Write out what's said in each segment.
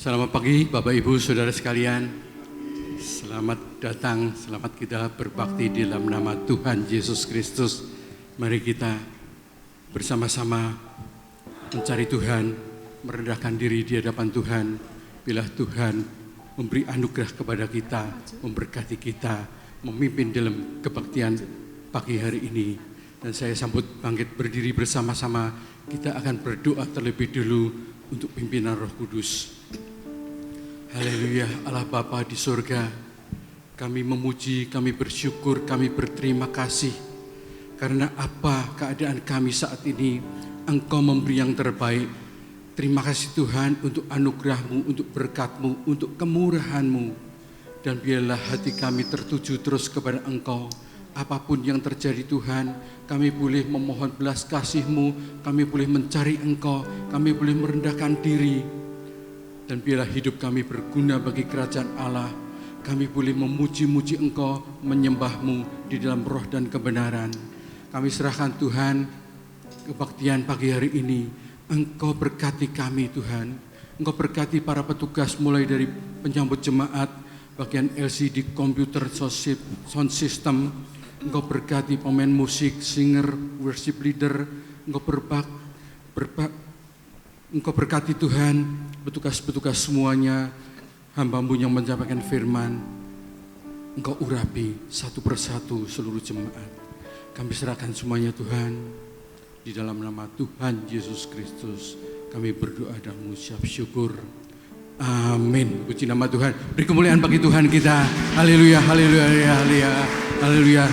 Selamat pagi Bapak Ibu Saudara sekalian. Selamat datang, selamat kita berbakti di dalam nama Tuhan Yesus Kristus. Mari kita bersama-sama mencari Tuhan, merendahkan diri di hadapan Tuhan. Bila Tuhan memberi anugerah kepada kita, memberkati kita, memimpin dalam kebaktian pagi hari ini. Dan saya sambut bangkit berdiri bersama-sama. Kita akan berdoa terlebih dulu untuk pimpinan Roh Kudus. Haleluya, Allah Bapa di surga, kami memuji, kami bersyukur, kami berterima kasih. Karena apa keadaan kami saat ini, Engkau memberi yang terbaik. Terima kasih Tuhan untuk anugerah-Mu, untuk berkat-Mu, untuk kemurahan-Mu. Dan biarlah hati kami tertuju terus kepada Engkau. Apapun yang terjadi Tuhan, kami boleh memohon belas kasih-Mu, kami boleh mencari Engkau, kami boleh merendahkan diri. Dan biarlah hidup kami berguna bagi kerajaan Allah. Kami boleh memuji-muji Engkau, menyembah-Mu di dalam roh dan kebenaran. Kami serahkan Tuhan kebaktian pagi hari ini. Engkau berkati kami Tuhan. Engkau berkati para petugas mulai dari penyambut jemaat, bagian LCD, komputer, sound system. Engkau berkati pemain musik, singer, worship leader. Engkau berkati Tuhan, petugas-petugas semuanya, hamba-Mu yang menyampaikan firman. Engkau urapi satu persatu seluruh jemaat. Kami serahkan semuanya Tuhan. Di dalam nama Tuhan Yesus Kristus, kami berdoa dan mengucap syukur. Amin. Puji nama Tuhan. Beri kemuliaan bagi Tuhan kita. Haleluya, haleluya, haleluya, haleluya.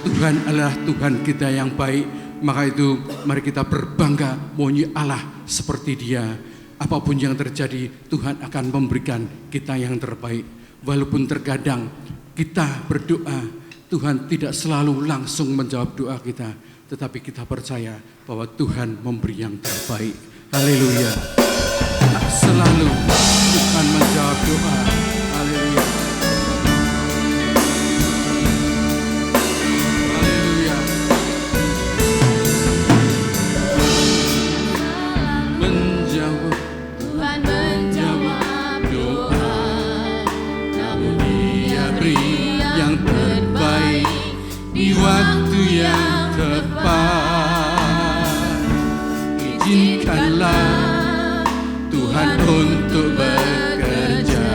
Tuhan adalah Tuhan kita yang baik. Maka itu mari kita berbangga memuji Allah seperti Dia. Apapun yang terjadi, Tuhan akan memberikan kita yang terbaik. Walaupun terkadang kita berdoa, Tuhan tidak selalu langsung menjawab doa kita, tetapi kita percaya bahwa Tuhan memberi yang terbaik. Haleluya. Selalu Tuhan menjawab doa. Haleluya. Waktu yang tepat, izinkanlah Tuhan untuk bekerja.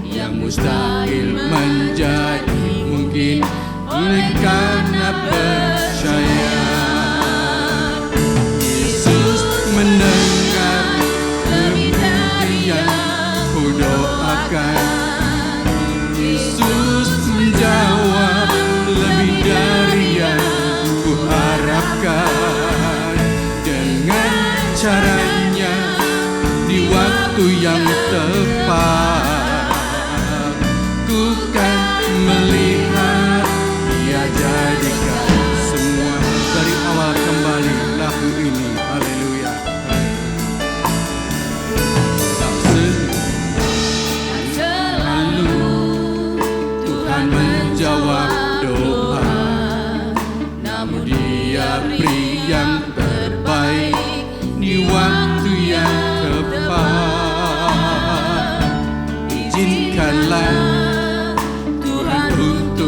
Yang mustahil menjadi mungkin oleh karena percaya. Yesus mendengar lebih dari yang ku doakan. Yesus menjawab lebih dari yang ku harapkan. Dengan caranya di waktu yang tepat, ku kan melihat Dia jadikan semua dari awal kembali lagu ini. Haleluya. Selalu Tuhan menjawab doa, namun Dia beri yang terbaik di waktu yang tepat. Izinkanlah Tuhan untuk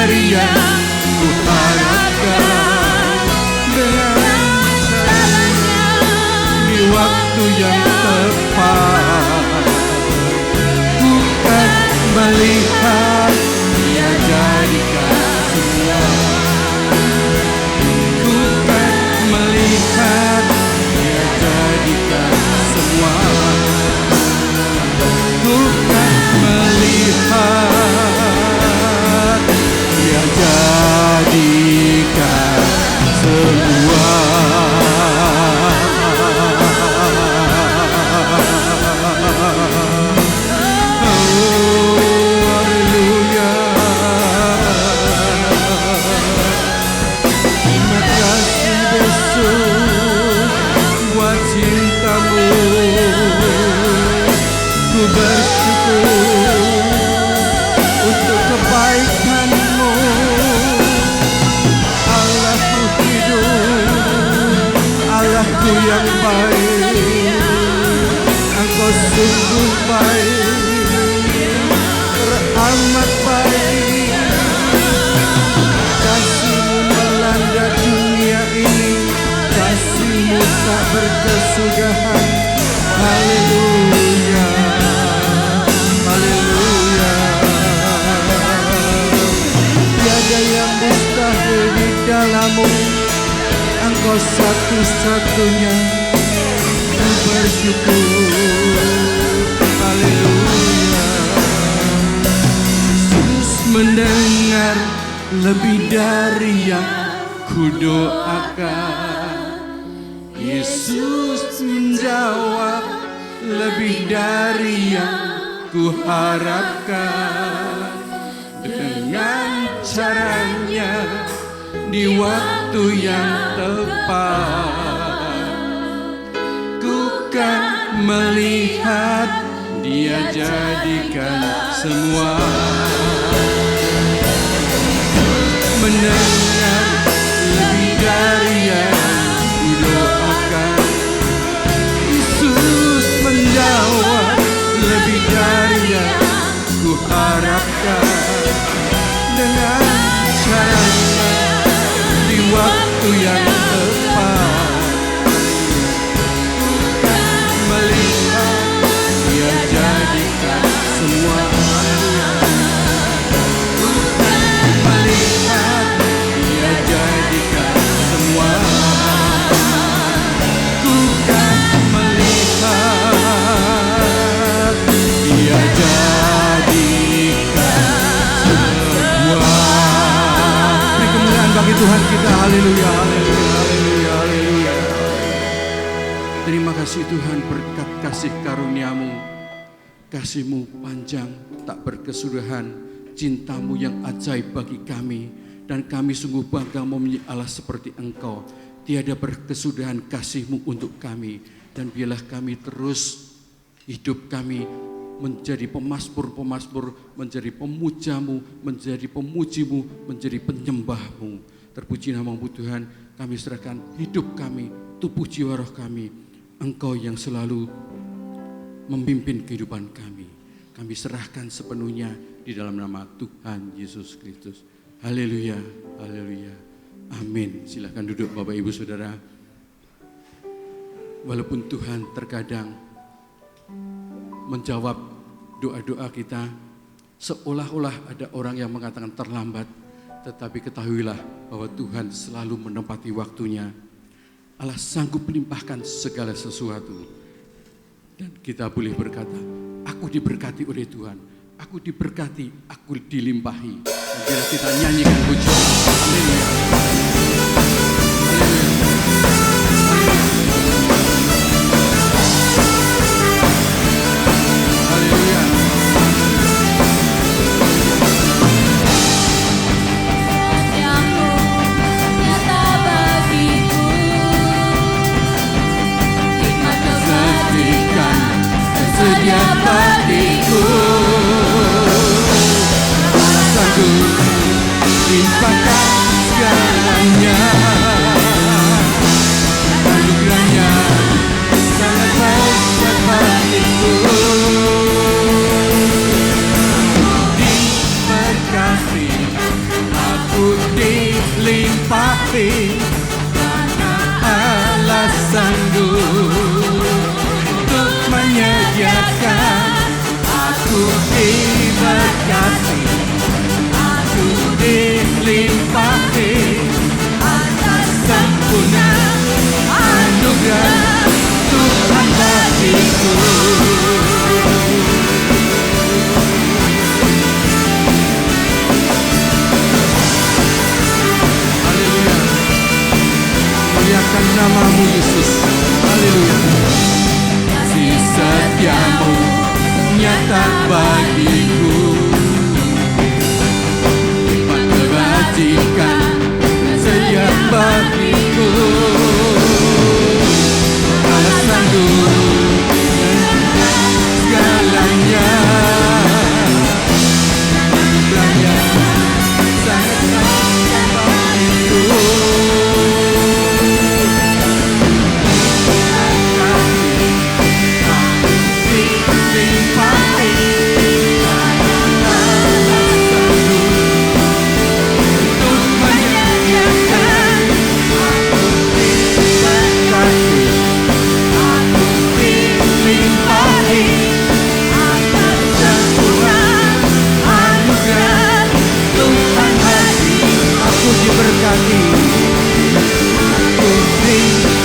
bidadari yang ku harapkan, dengan caranya di waktu yang tepat, ku kan melihat dia jadikan semua. Ku kan melihat dia jadikan semua. Ku kan melihat dia jadikan semua. Yang baik, Engkau sungguh baik, teramat baik. Kasih-Mu melanda dunia ini, kasih-Mu tak berkesudahan. Haleluya, haleluya. Tiada yang mustahil di dalam-Mu, Engkau satu-satunya. Ku bersyukur, haleluya. Yesus mendengar lebih dari yang ku doakan. Yesus menjawab lebih dari yang ku harapkan. Dengan caranya di waktu yang tepat, ku kan melihat dia jadikan semua. Mendengar lebih dari yang ku doakan. Yesus menjawab lebih dari yang ku harapkan. Dengan caranya di waktu yang tepat, ku kan melihat dia jadikan semua. Ku kan melihat dia jadikan semua. Ku kan melihat dia jadikan semua. Beri kemuliaan bagi Tuhan kita. Haleluya, haleluya, haleluya, haleluya. Terima kasih Tuhan berkat kasih karunia-Mu. Kasih-Mu panjang tak berkesudahan, cinta-Mu yang ajaib bagi kami. Dan kami sungguh bangga mempunyai Allah seperti Engkau. Tiada berkesudahan kasih-Mu untuk kami. Dan biarlah kami terus hidup kami menjadi pemazmur-pemazmur, menjadi pemuja-Mu, menjadi pemuji-Mu, menjadi penyembah-Mu. Terpuji nama-Mu Tuhan, kami serahkan hidup kami, tubuh jiwa roh kami. Engkau yang selalu memimpin kehidupan kami. Kami serahkan sepenuhnya di dalam nama Tuhan Yesus Kristus. Haleluya, haleluya, amin. Silakan duduk Bapak Ibu Saudara. Walaupun Tuhan terkadang menjawab doa-doa kita, seolah-olah ada orang yang mengatakan terlambat, tetapi ketahuilah bahwa Tuhan selalu menempati waktunya. Allah sanggup melimpahkan segala sesuatu. Dan kita boleh berkata, aku diberkati oleh Tuhan, aku diberkati, aku dilimpahi. Dan bila kita nyanyikan pujian, haleluya. Sedia bagiku, Allah sanggup limpahkan segalanya. Anugerahnya sangat besar bagiku. Diberkati aku dilimpahi karena Allah sanggup untuk menyediakan. Aku diberkati, aku dilimpahi atas sempurna anugerah Tuhan bagiku. Haleluya, muliakan namamu Yesus. Haleluya, kasih setiamu nyata bagiku, hikmat kebajikan sedia bagiku. Allah sanggup segalanya, anugerahnya sangat sangat bagiku.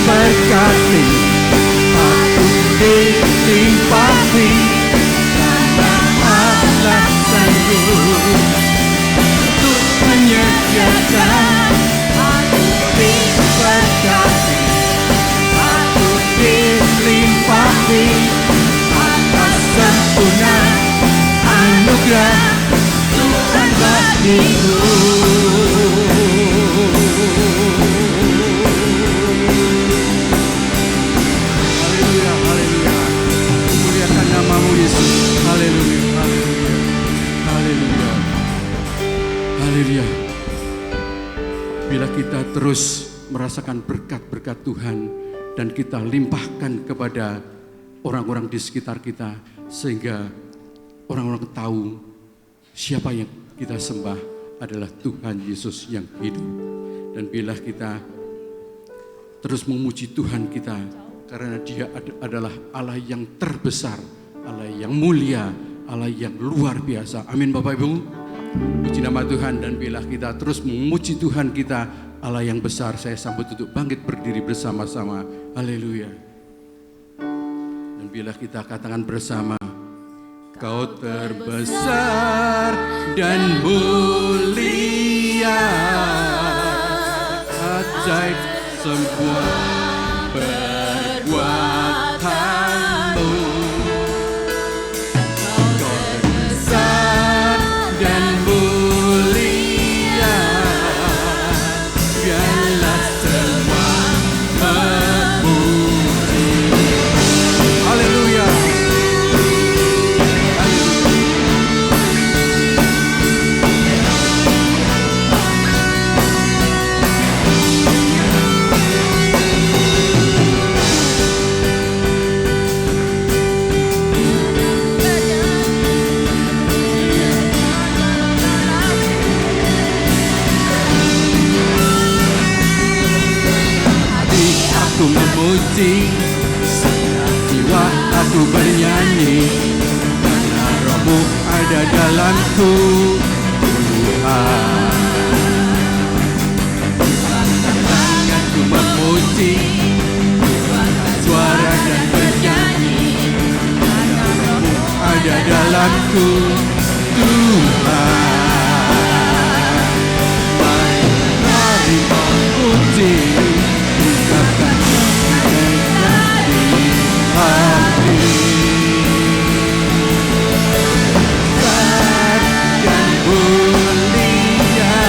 Berkati, aku dilimpahi karena Allah sanggup untuk menyediakan. Aku diberkati, aku dilimpahi atas sempurna anugerah Tuhan bagiku. Namamu Yesus. Haleluya, haleluya, haleluya, haleluya. Bila kita terus merasakan berkat-berkat Tuhan dan kita limpahkan kepada orang-orang di sekitar kita, sehingga orang-orang tahu siapa yang kita sembah adalah Tuhan Yesus yang hidup. Dan bila kita terus memuji Tuhan kita, karena Dia adalah Allah yang terbesar, Allah yang mulia, Allah yang luar biasa. Amin Bapak Ibu. Puji nama Tuhan. Dan bila kita terus memuji Tuhan kita, Allah yang besar, saya sambut untuk bangkit berdiri bersama-sama. Haleluya. Dan bila kita katakan bersama, Kau terbesar dan mulia, ajaib semua perbuatanmu. Segenap jiwa aku bernyanyi, karena Roh-Mu ada dalamku, Tuhan. Tanganku memuji, suara dan bernyanyi, karena Roh-Mu ada dalamku, Tuhan. Mari memuji, ungkapkan besar dan mulia,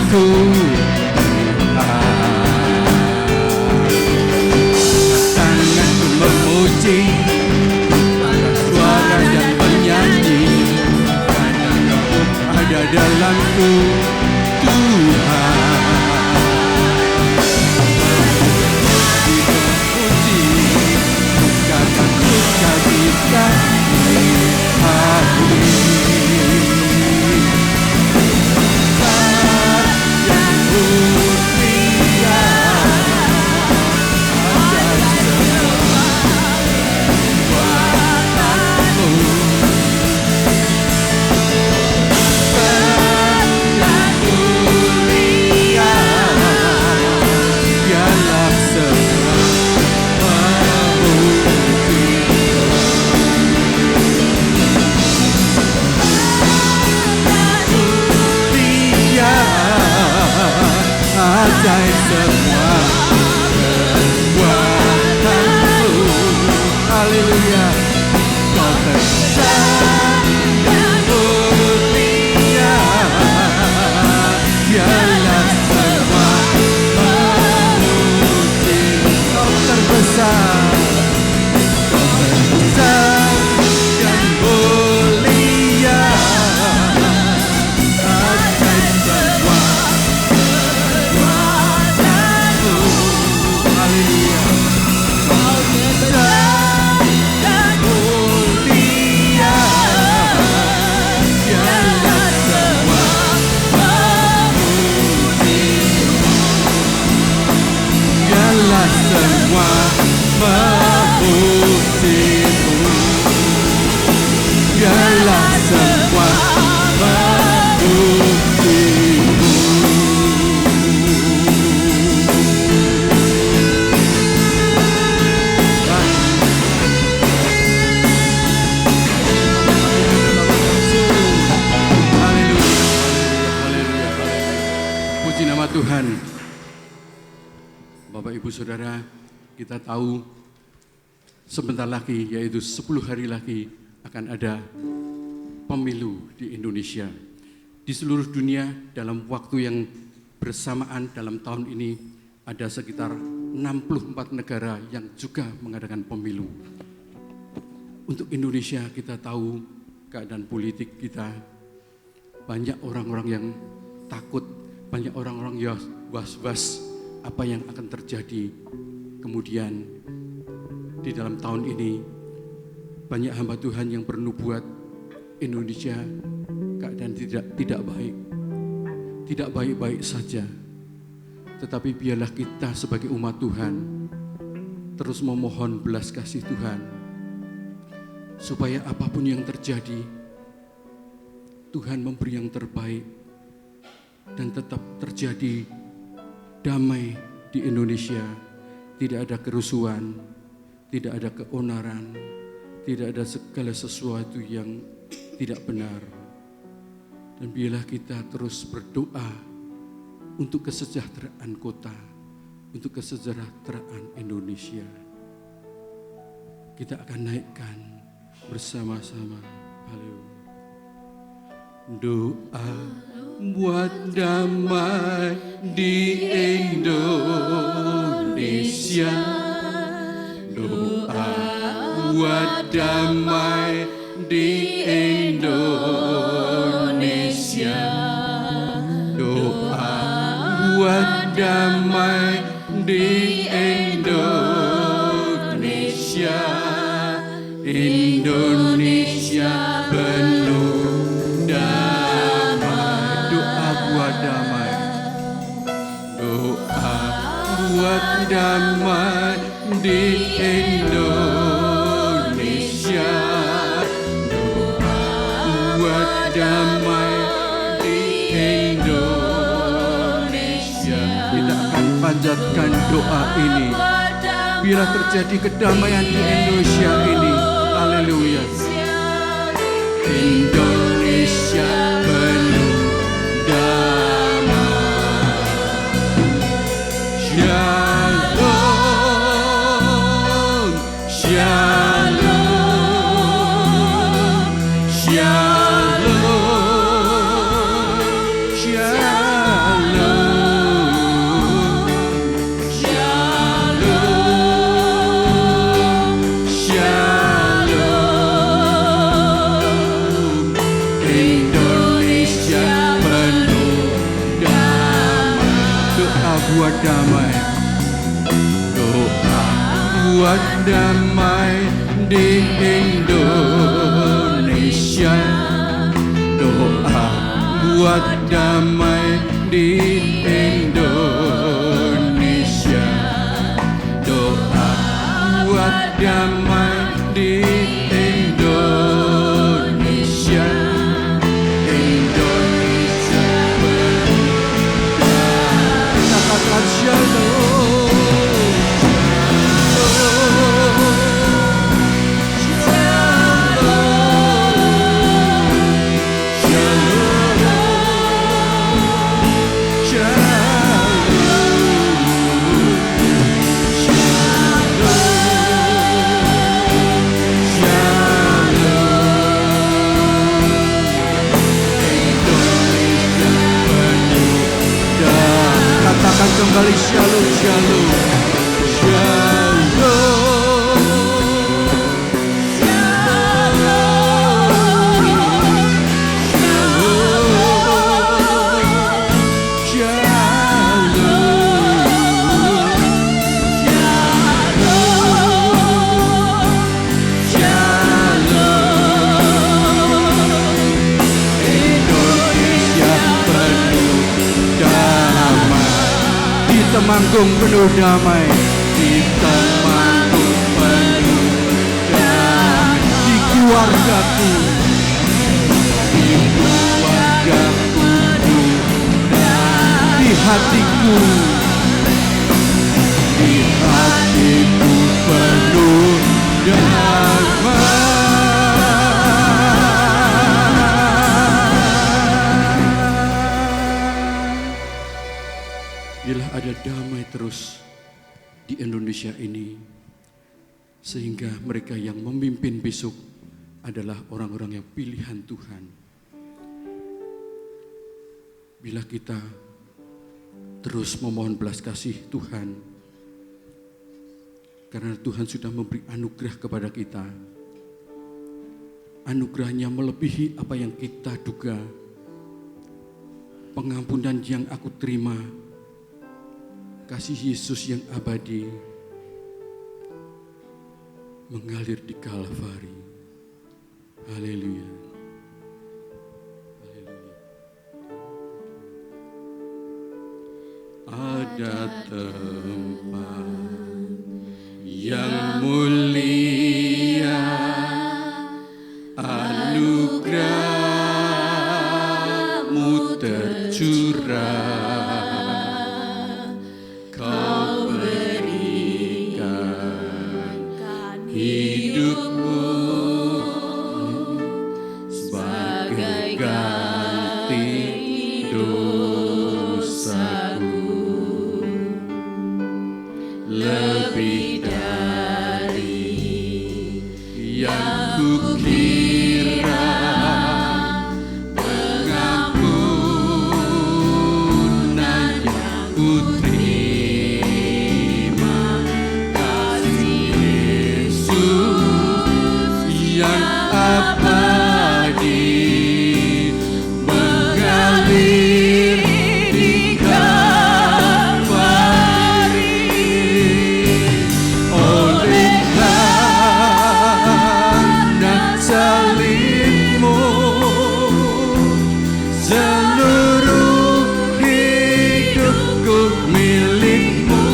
dalamku, tanganku memuji, suara dan penyanyi, ada dalamku Tuhan. Dipuji karena ku jadikan hati. Ajaib semua kekuatanmu, haleluya. Kau besar dan mulia, biarlah semua memuji. Kau terbesar, kau besar dan mulia, ajaib semua. Semua memujimu, biarlah semua memujimu. Haleluya, puji nama Tuhan. Bapak Ibu Saudara, kita tahu sebentar lagi, yaitu 10 hari lagi akan ada pemilu di Indonesia. Di seluruh dunia dalam waktu yang bersamaan dalam tahun ini ada sekitar 64 negara yang juga mengadakan pemilu. Untuk Indonesia kita tahu keadaan politik kita, banyak orang-orang yang takut, banyak orang-orang yang was-was apa yang akan terjadi. Kemudian di dalam tahun ini banyak hamba Tuhan yang bernubuat Indonesia keadaan tidak baik, tidak baik-baik saja. Tetapi biarlah kita sebagai umat Tuhan terus memohon belas kasih Tuhan, supaya apapun yang terjadi Tuhan memberi yang terbaik dan tetap terjadi damai di Indonesia. Tidak ada kerusuhan, tidak ada keonaran, tidak ada segala sesuatu yang tidak benar. Dan biarlah kita terus berdoa untuk kesejahteraan kota, untuk kesejahteraan Indonesia. Kita akan naikkan bersama-sama. Haleluya. Doa buat damai di Indonesia, doa buat damai di Indonesia, doa buat damai di Indonesia, Indonesia penuh buat damai di Indonesia, doa buat damai di Indonesia. Kita akan panjatkan doa ini, biarlah terjadi kedamaian di Indonesia ini. Haleluya. Indonesia penuh damai. Shalom, shalom, shalom, shalom. buat damai di Indonesia. Doa buat damai di Indonesia. Doa buat damai di Indonesia. Indonesia berdamai. Kita katakan shalom. Katakan kembali shalom, shalom, shalom. Temanggung penuh damai, di Temanggung penuh damai, di keluargaku, di keluargaku di hatiku, di hatiku penuh damai. Biarlah ada damai terus di Indonesia ini, sehingga mereka yang memimpin besok adalah orang-orang yang pilihan Tuhan. Bila kita terus memohon belas kasih Tuhan, karena Tuhan sudah memberi anugerah kepada kita, anugerahnya melebihi apa yang kita duga. Pengampunan yang aku terima, kasih Yesus yang abadi mengalir di Kalvari. Haleluya. Haleluya. Ada tempat yang mulia, anugerah-Mu tercurah. Hidupmu sebagai ganti dosaku, lebih dari yang kukira. Pengampunan yang kuterima, yang abadi mengalir di Kalvari. Oleh karena salib-Mu, seluruh hidupku milik-Mu.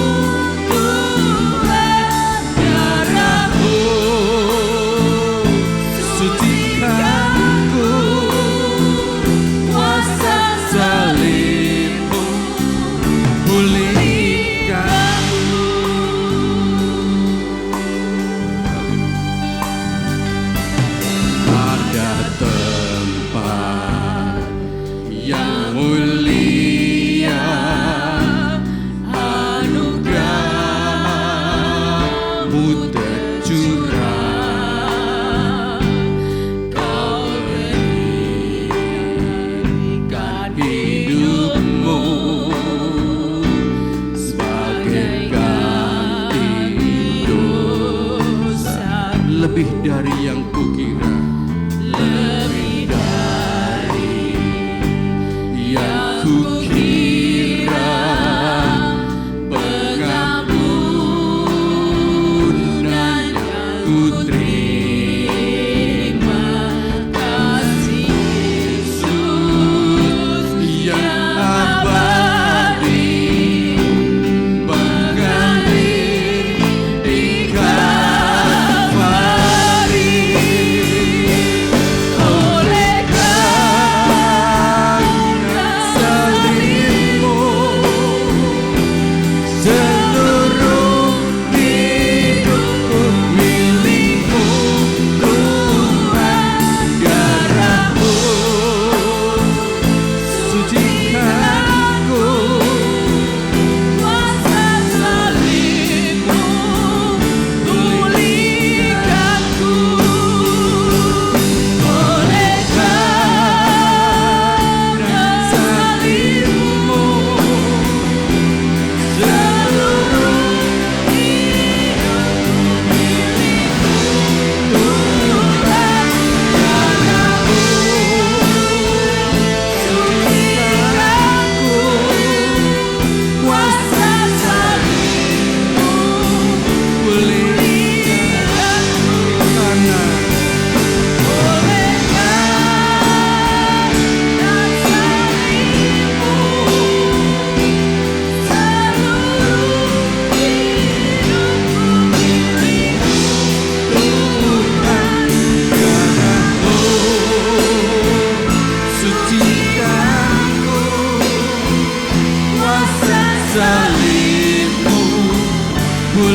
Lebih dari yang kukira, lebih dari yang kukira. Pengampunan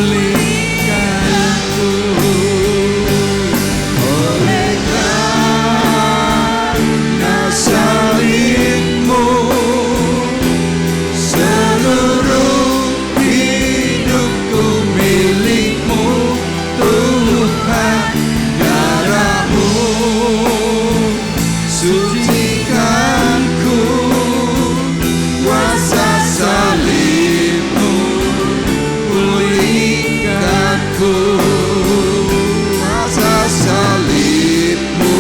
pulihkanku. Oleh karena salibmu, seluruh hidupku milikmu Tuhan. Darahmu sucikanku, kuasa salibmu pulihkanku. Kuasa salibmu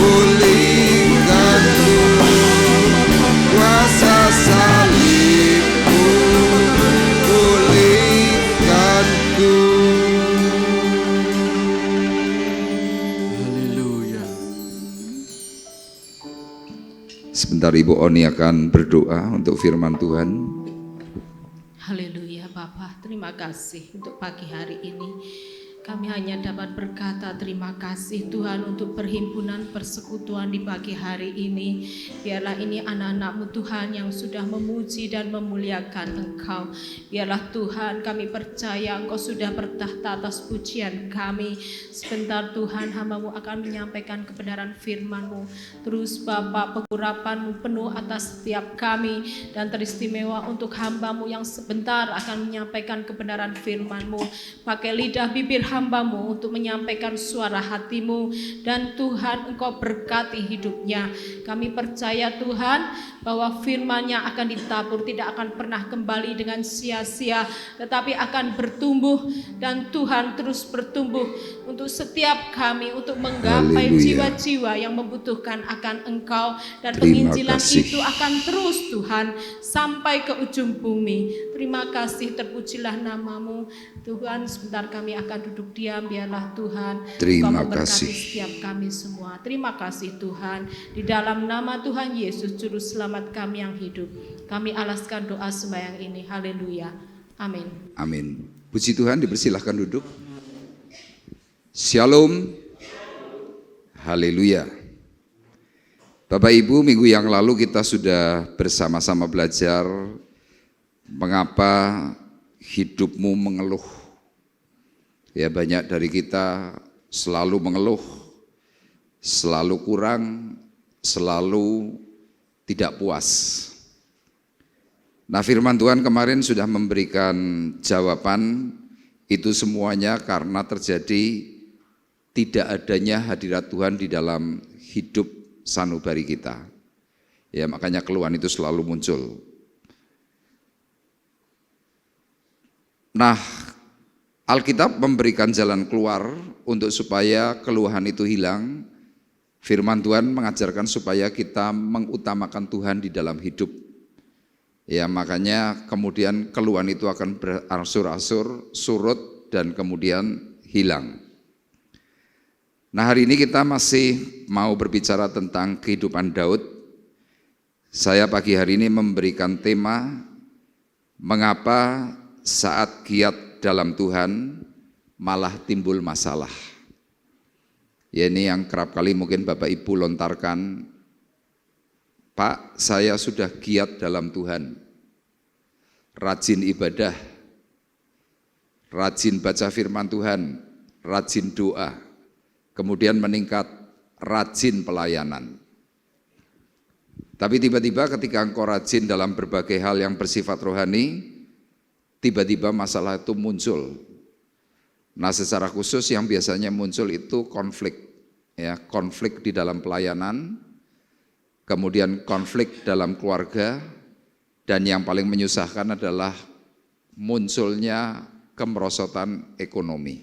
pulihkanku, kuasa salibmu pulihkanku. Haleluya. Sebentar Ibu Oni akan berdoa untuk firman Tuhan. Haleluya Bapa, terima kasih untuk pagi hari ini. Kami hanya dapat berkata terima kasih Tuhan untuk perhimpunan persekutuan di pagi hari ini. Biarlah ini anak-anak-Mu Tuhan yang sudah memuji dan memuliakan Engkau. Biarlah Tuhan kami percaya Engkau sudah bertahta atas pujian kami. Sebentar Tuhan hamba-Mu akan menyampaikan kebenaran firman-Mu. Terus Bapa pengurapan-Mu penuh atas setiap kami. Dan teristimewa untuk hamba-Mu yang sebentar akan menyampaikan kebenaran firman-Mu. Pakai lidah bibir hamba-Mu untuk menyampaikan suara hati-Mu. Dan Tuhan Engkau berkati hidupnya. Kami percaya Tuhan bahwa firman-Nya akan ditabur, tidak akan pernah kembali dengan sia-sia, tetapi akan bertumbuh. Dan Tuhan terus bertumbuh untuk setiap kami, untuk menggapai Haleluya. jiwa-jiwa yang membutuhkan akan Engkau. Dan Terima penginjilan kasih. itu akan terus Tuhan sampai ke ujung bumi. Terima kasih, terpujilah nama-Mu Tuhan. Sebentar kami akan duduk diam, biarlah Tuhan Terima Engkau memberkati kasih. setiap kami semua. Terima kasih Tuhan. Di dalam nama Tuhan Yesus Juru Selamat kami yang hidup, kami alaskan doa sembahyang ini. Haleluya. Amin. Amin. Puji Tuhan, dipersilahkan duduk. Shalom. Haleluya. Bapak Ibu, minggu yang lalu kita sudah bersama-sama belajar mengapa hidupmu mengeluh. Ya, banyak dari kita selalu mengeluh, selalu kurang, selalu tidak puas. Nah, firman Tuhan kemarin sudah memberikan jawaban, itu semuanya karena terjadi tidak adanya hadirat Tuhan di dalam hidup sanubari kita. Ya, makanya keluhan itu selalu muncul. Nah, Alkitab memberikan jalan keluar untuk supaya keluhan itu hilang. Firman Tuhan mengajarkan supaya kita mengutamakan Tuhan di dalam hidup. Ya, makanya kemudian keluhan itu akan berangsur-angsur surut dan kemudian hilang. Nah, hari ini kita masih mau berbicara tentang kehidupan Daud. Saya pagi hari ini memberikan tema mengapa saat giat dalam Tuhan malah timbul masalah. Ya, ini yang kerap kali mungkin Bapak Ibu lontarkan, Pak, saya sudah giat dalam Tuhan, rajin ibadah, rajin baca firman Tuhan, rajin doa, kemudian meningkat, rajin pelayanan. Tapi tiba-tiba ketika engkau rajin dalam berbagai hal yang bersifat rohani, tiba-tiba masalah itu muncul. Nah, secara khusus yang biasanya muncul itu konflik, ya, konflik di dalam pelayanan, kemudian konflik dalam keluarga, dan yang paling menyusahkan adalah munculnya kemerosotan ekonomi.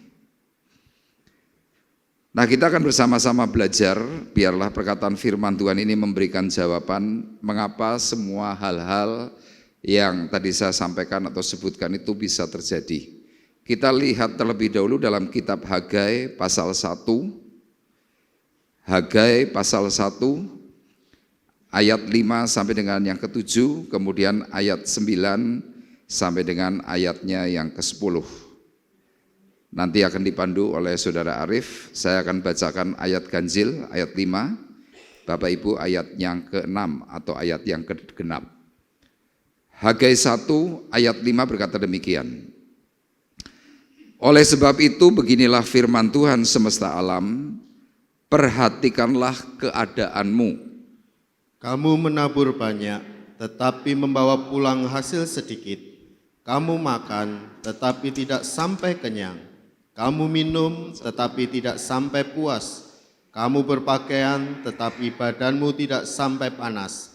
Nah, kita akan bersama-sama belajar, biarlah perkataan firman Tuhan ini memberikan jawaban mengapa semua hal-hal yang tadi saya sampaikan atau sebutkan itu bisa terjadi. Kita lihat terlebih dahulu dalam kitab Hagai pasal 1. Hagai pasal 1 ayat 5 sampai dengan yang ke-7, kemudian ayat 9 sampai dengan ayatnya yang ke-10. Nanti akan dipandu oleh Saudara Arif. Saya akan bacakan ayat ganjil, ayat 5, Bapak Ibu ayat yang ke-6 atau ayat yang ke-6. Hagai 1 ayat 5 berkata demikian. Oleh sebab itu beginilah firman Tuhan semesta alam, perhatikanlah keadaanmu. Kamu menabur banyak, tetapi membawa pulang hasil sedikit. Kamu makan, tetapi tidak sampai kenyang. Kamu minum, tetapi tidak sampai puas. Kamu berpakaian, tetapi badanmu tidak sampai panas.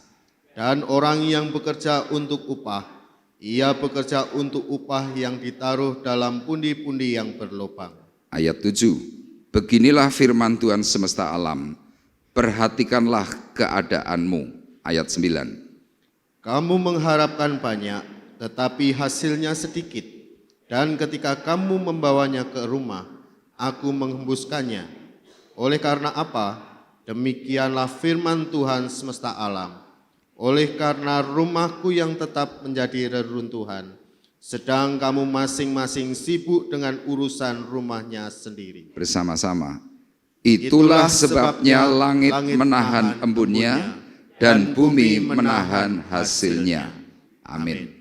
Dan orang yang bekerja untuk upah, ia bekerja untuk upah yang ditaruh dalam pundi-pundi yang berlubang. Ayat 7. Beginilah firman Tuhan semesta alam, perhatikanlah keadaanmu. Ayat 9. Kamu mengharapkan banyak, tetapi hasilnya sedikit. Dan ketika kamu membawanya ke rumah, aku menghembuskannya. Oleh karena apa? Demikianlah firman Tuhan semesta alam. Oleh karena rumahku yang tetap menjadi reruntuhan, sedang kamu masing-masing sibuk dengan urusan rumahnya sendiri. Bersama-sama. Itulah sebabnya langit menahan embunnya dan bumi menahan hasilnya. Amin.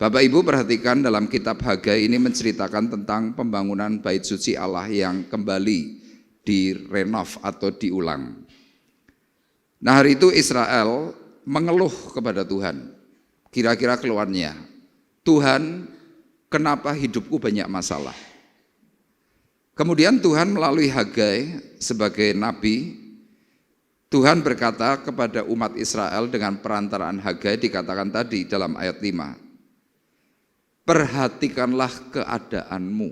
Bapak Ibu perhatikan dalam kitab Hagai ini menceritakan tentang pembangunan bait suci Allah yang kembali direnov atau diulang. Nah, hari itu Israel mengeluh kepada Tuhan. Kira-kira keluhannya, Tuhan, kenapa hidupku banyak masalah? Kemudian Tuhan melalui Hagai sebagai nabi, Tuhan berkata kepada umat Israel dengan perantaraan Hagai, dikatakan tadi dalam ayat 5, perhatikanlah keadaanmu.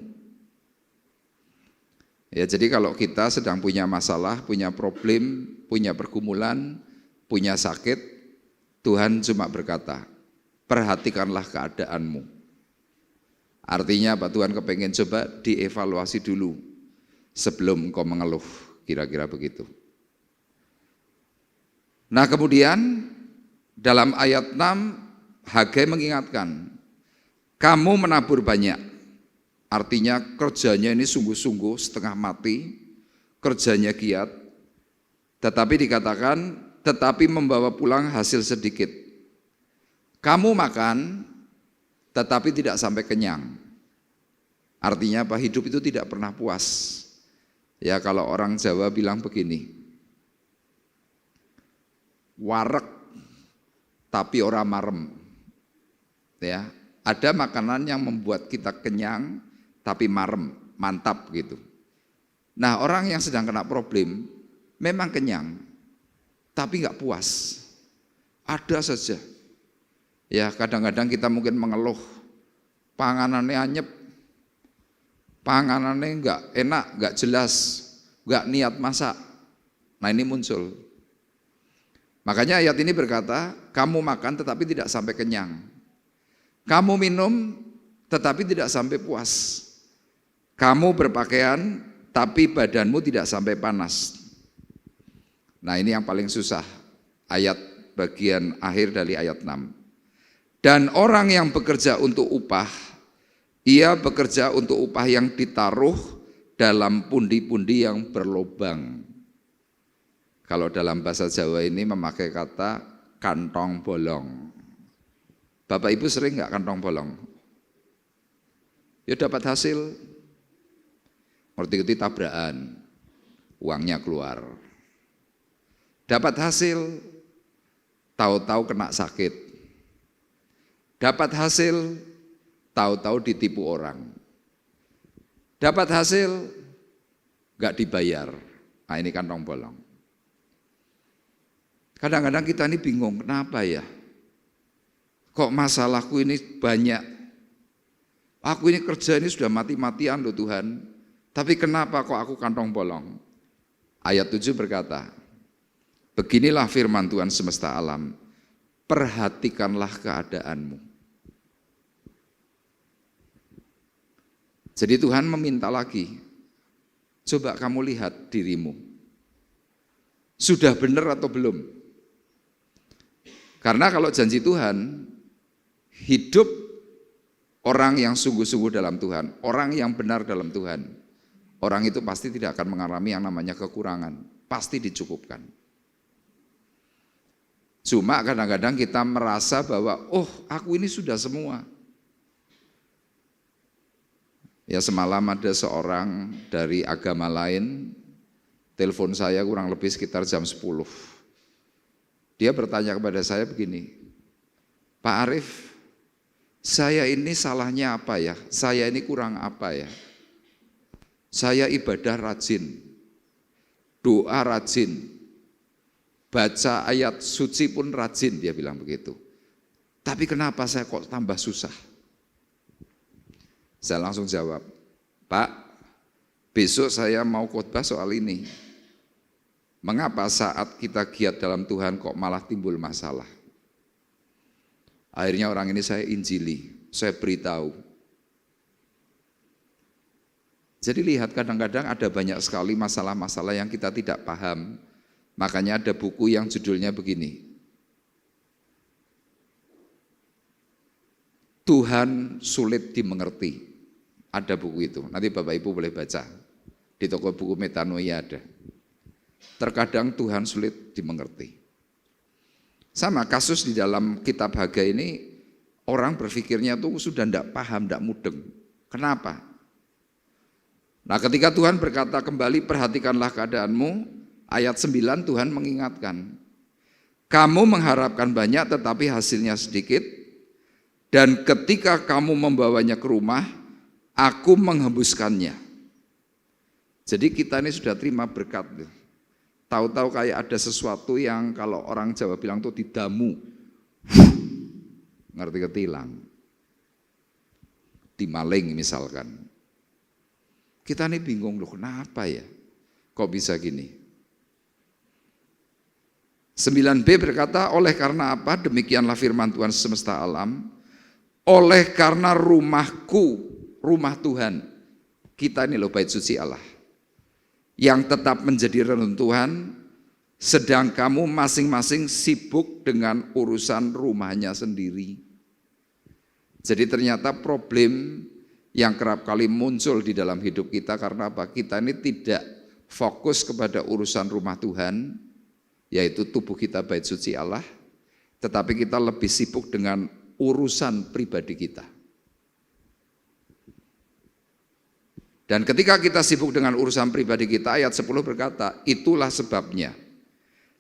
Ya, jadi kalau kita sedang punya masalah, punya problem, punya pergumulan, punya sakit, Tuhan cuma berkata, perhatikanlah keadaanmu. Artinya apa? Tuhan kepengen coba dievaluasi dulu sebelum engkau mengeluh, kira-kira begitu. Nah, kemudian dalam ayat 6 Hagai mengingatkan, kamu menabur banyak. Artinya kerjanya ini sungguh-sungguh setengah mati, kerjanya giat, tetapi dikatakan tetapi membawa pulang hasil sedikit. Kamu makan, tetapi tidak sampai kenyang. Artinya apa? Hidup itu tidak pernah puas. Ya, kalau orang Jawa bilang begini, wareg tapi ora marem. Ya, ada makanan yang membuat kita kenyang tapi marem, mantap gitu. Nah, orang yang sedang kena problem memang kenyang, tapi nggak puas. Ada saja. Ya, kadang-kadang kita mungkin mengeluh, panganannya anyep, panganannya nggak enak, nggak jelas, nggak niat masak. Nah, ini muncul. Makanya ayat ini berkata, kamu makan tetapi tidak sampai kenyang. Kamu minum tetapi tidak sampai puas. Kamu berpakaian tapi badanmu tidak sampai panas. Nah, ini yang paling susah, ayat bagian akhir dari ayat 6. Dan orang yang bekerja untuk upah, ia bekerja untuk upah yang ditaruh dalam pundi-pundi yang berlobang. Kalau dalam bahasa Jawa ini memakai kata kantong bolong. Bapak Ibu sering nggak kantong bolong? Ya dapat hasil, ngerti-ngerti tabrakan, uangnya keluar. Dapat hasil, tahu-tahu kena sakit. Dapat hasil, tahu-tahu ditipu orang. Dapat hasil, nggak dibayar. Nah, ini kantong bolong. Kadang-kadang kita ini bingung, kenapa ya? Kok masalahku ini banyak? Aku ini kerja ini sudah mati-matian loh Tuhan. Tapi kenapa kok aku kantong bolong? Ayat 7 berkata, beginilah firman Tuhan semesta alam, perhatikanlah keadaanmu. Jadi Tuhan meminta lagi, coba kamu lihat dirimu. Sudah benar atau belum? Karena kalau janji Tuhan, hidup orang yang sungguh-sungguh dalam Tuhan, orang yang benar dalam Tuhan, orang itu pasti tidak akan mengalami yang namanya kekurangan, pasti dicukupkan. Cuma kadang-kadang kita merasa bahwa, oh aku ini sudah semua. Ya semalam ada seorang dari agama lain telepon saya kurang lebih sekitar jam 10. Dia bertanya kepada saya begini, Pak Arif, saya ini salahnya apa ya? Saya ini kurang apa ya? Saya ibadah rajin, doa rajin, baca ayat suci pun rajin, dia bilang begitu. Tapi kenapa saya kok tambah susah? Saya langsung jawab, Pak, besok saya mau khotbah soal ini. Mengapa saat kita giat dalam Tuhan kok malah timbul masalah? Akhirnya orang ini saya injili, saya beritahu. Jadi lihat kadang-kadang ada banyak sekali masalah-masalah yang kita tidak paham. Makanya ada buku yang judulnya begini, Tuhan sulit dimengerti. Ada buku itu, nanti Bapak Ibu boleh baca. Di toko buku Metanoia ada. Terkadang Tuhan sulit dimengerti. Sama kasus di dalam kitab Hagai ini, orang berpikirnya tuh sudah tidak paham, tidak mudeng. Kenapa? Nah ketika Tuhan berkata kembali, perhatikanlah keadaanmu, ayat 9 Tuhan mengingatkan, kamu mengharapkan banyak tetapi hasilnya sedikit, dan ketika kamu membawanya ke rumah, aku menghembuskannya. Jadi kita ini sudah terima berkat. Tahu-tahu kayak ada sesuatu yang kalau orang Jawa bilang tuh didamu. Ngerti ketilang. Dimaling misalkan. Kita ini bingung loh, kenapa ya? Kok bisa gini? 9b berkata, oleh karena apa? Demikianlah firman Tuhan semesta alam. Oleh karena rumahku, rumah Tuhan, kita ini loh bait suci Allah, yang tetap menjadi reruntuhan, sedang kamu masing-masing sibuk dengan urusan rumahnya sendiri. Jadi ternyata problem yang kerap kali muncul di dalam hidup kita karena apa? Kita ini tidak fokus kepada urusan rumah Tuhan, yaitu tubuh kita bait suci Allah, tetapi kita lebih sibuk dengan urusan pribadi kita. Dan ketika kita sibuk dengan urusan pribadi kita, ayat 10 berkata, itulah sebabnya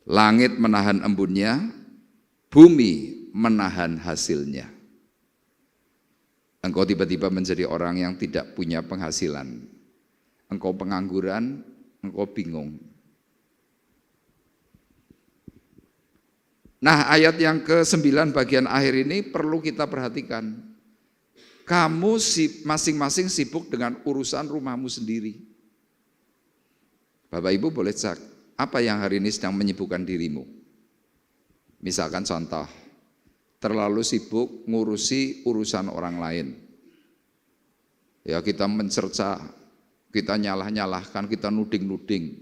langit menahan embunnya, bumi menahan hasilnya. Engkau tiba-tiba menjadi orang yang tidak punya penghasilan. Engkau pengangguran, engkau bingung. Nah, ayat yang ke-9 bagian akhir ini perlu kita perhatikan. Kamu masing-masing sibuk dengan urusan rumahmu sendiri. Bapak Ibu boleh cek, apa yang hari ini sedang menyibukkan dirimu? Misalkan contoh, terlalu sibuk ngurusi urusan orang lain. Ya kita mencerca, kita nyalah-nyalahkan, kita nuding-nuding.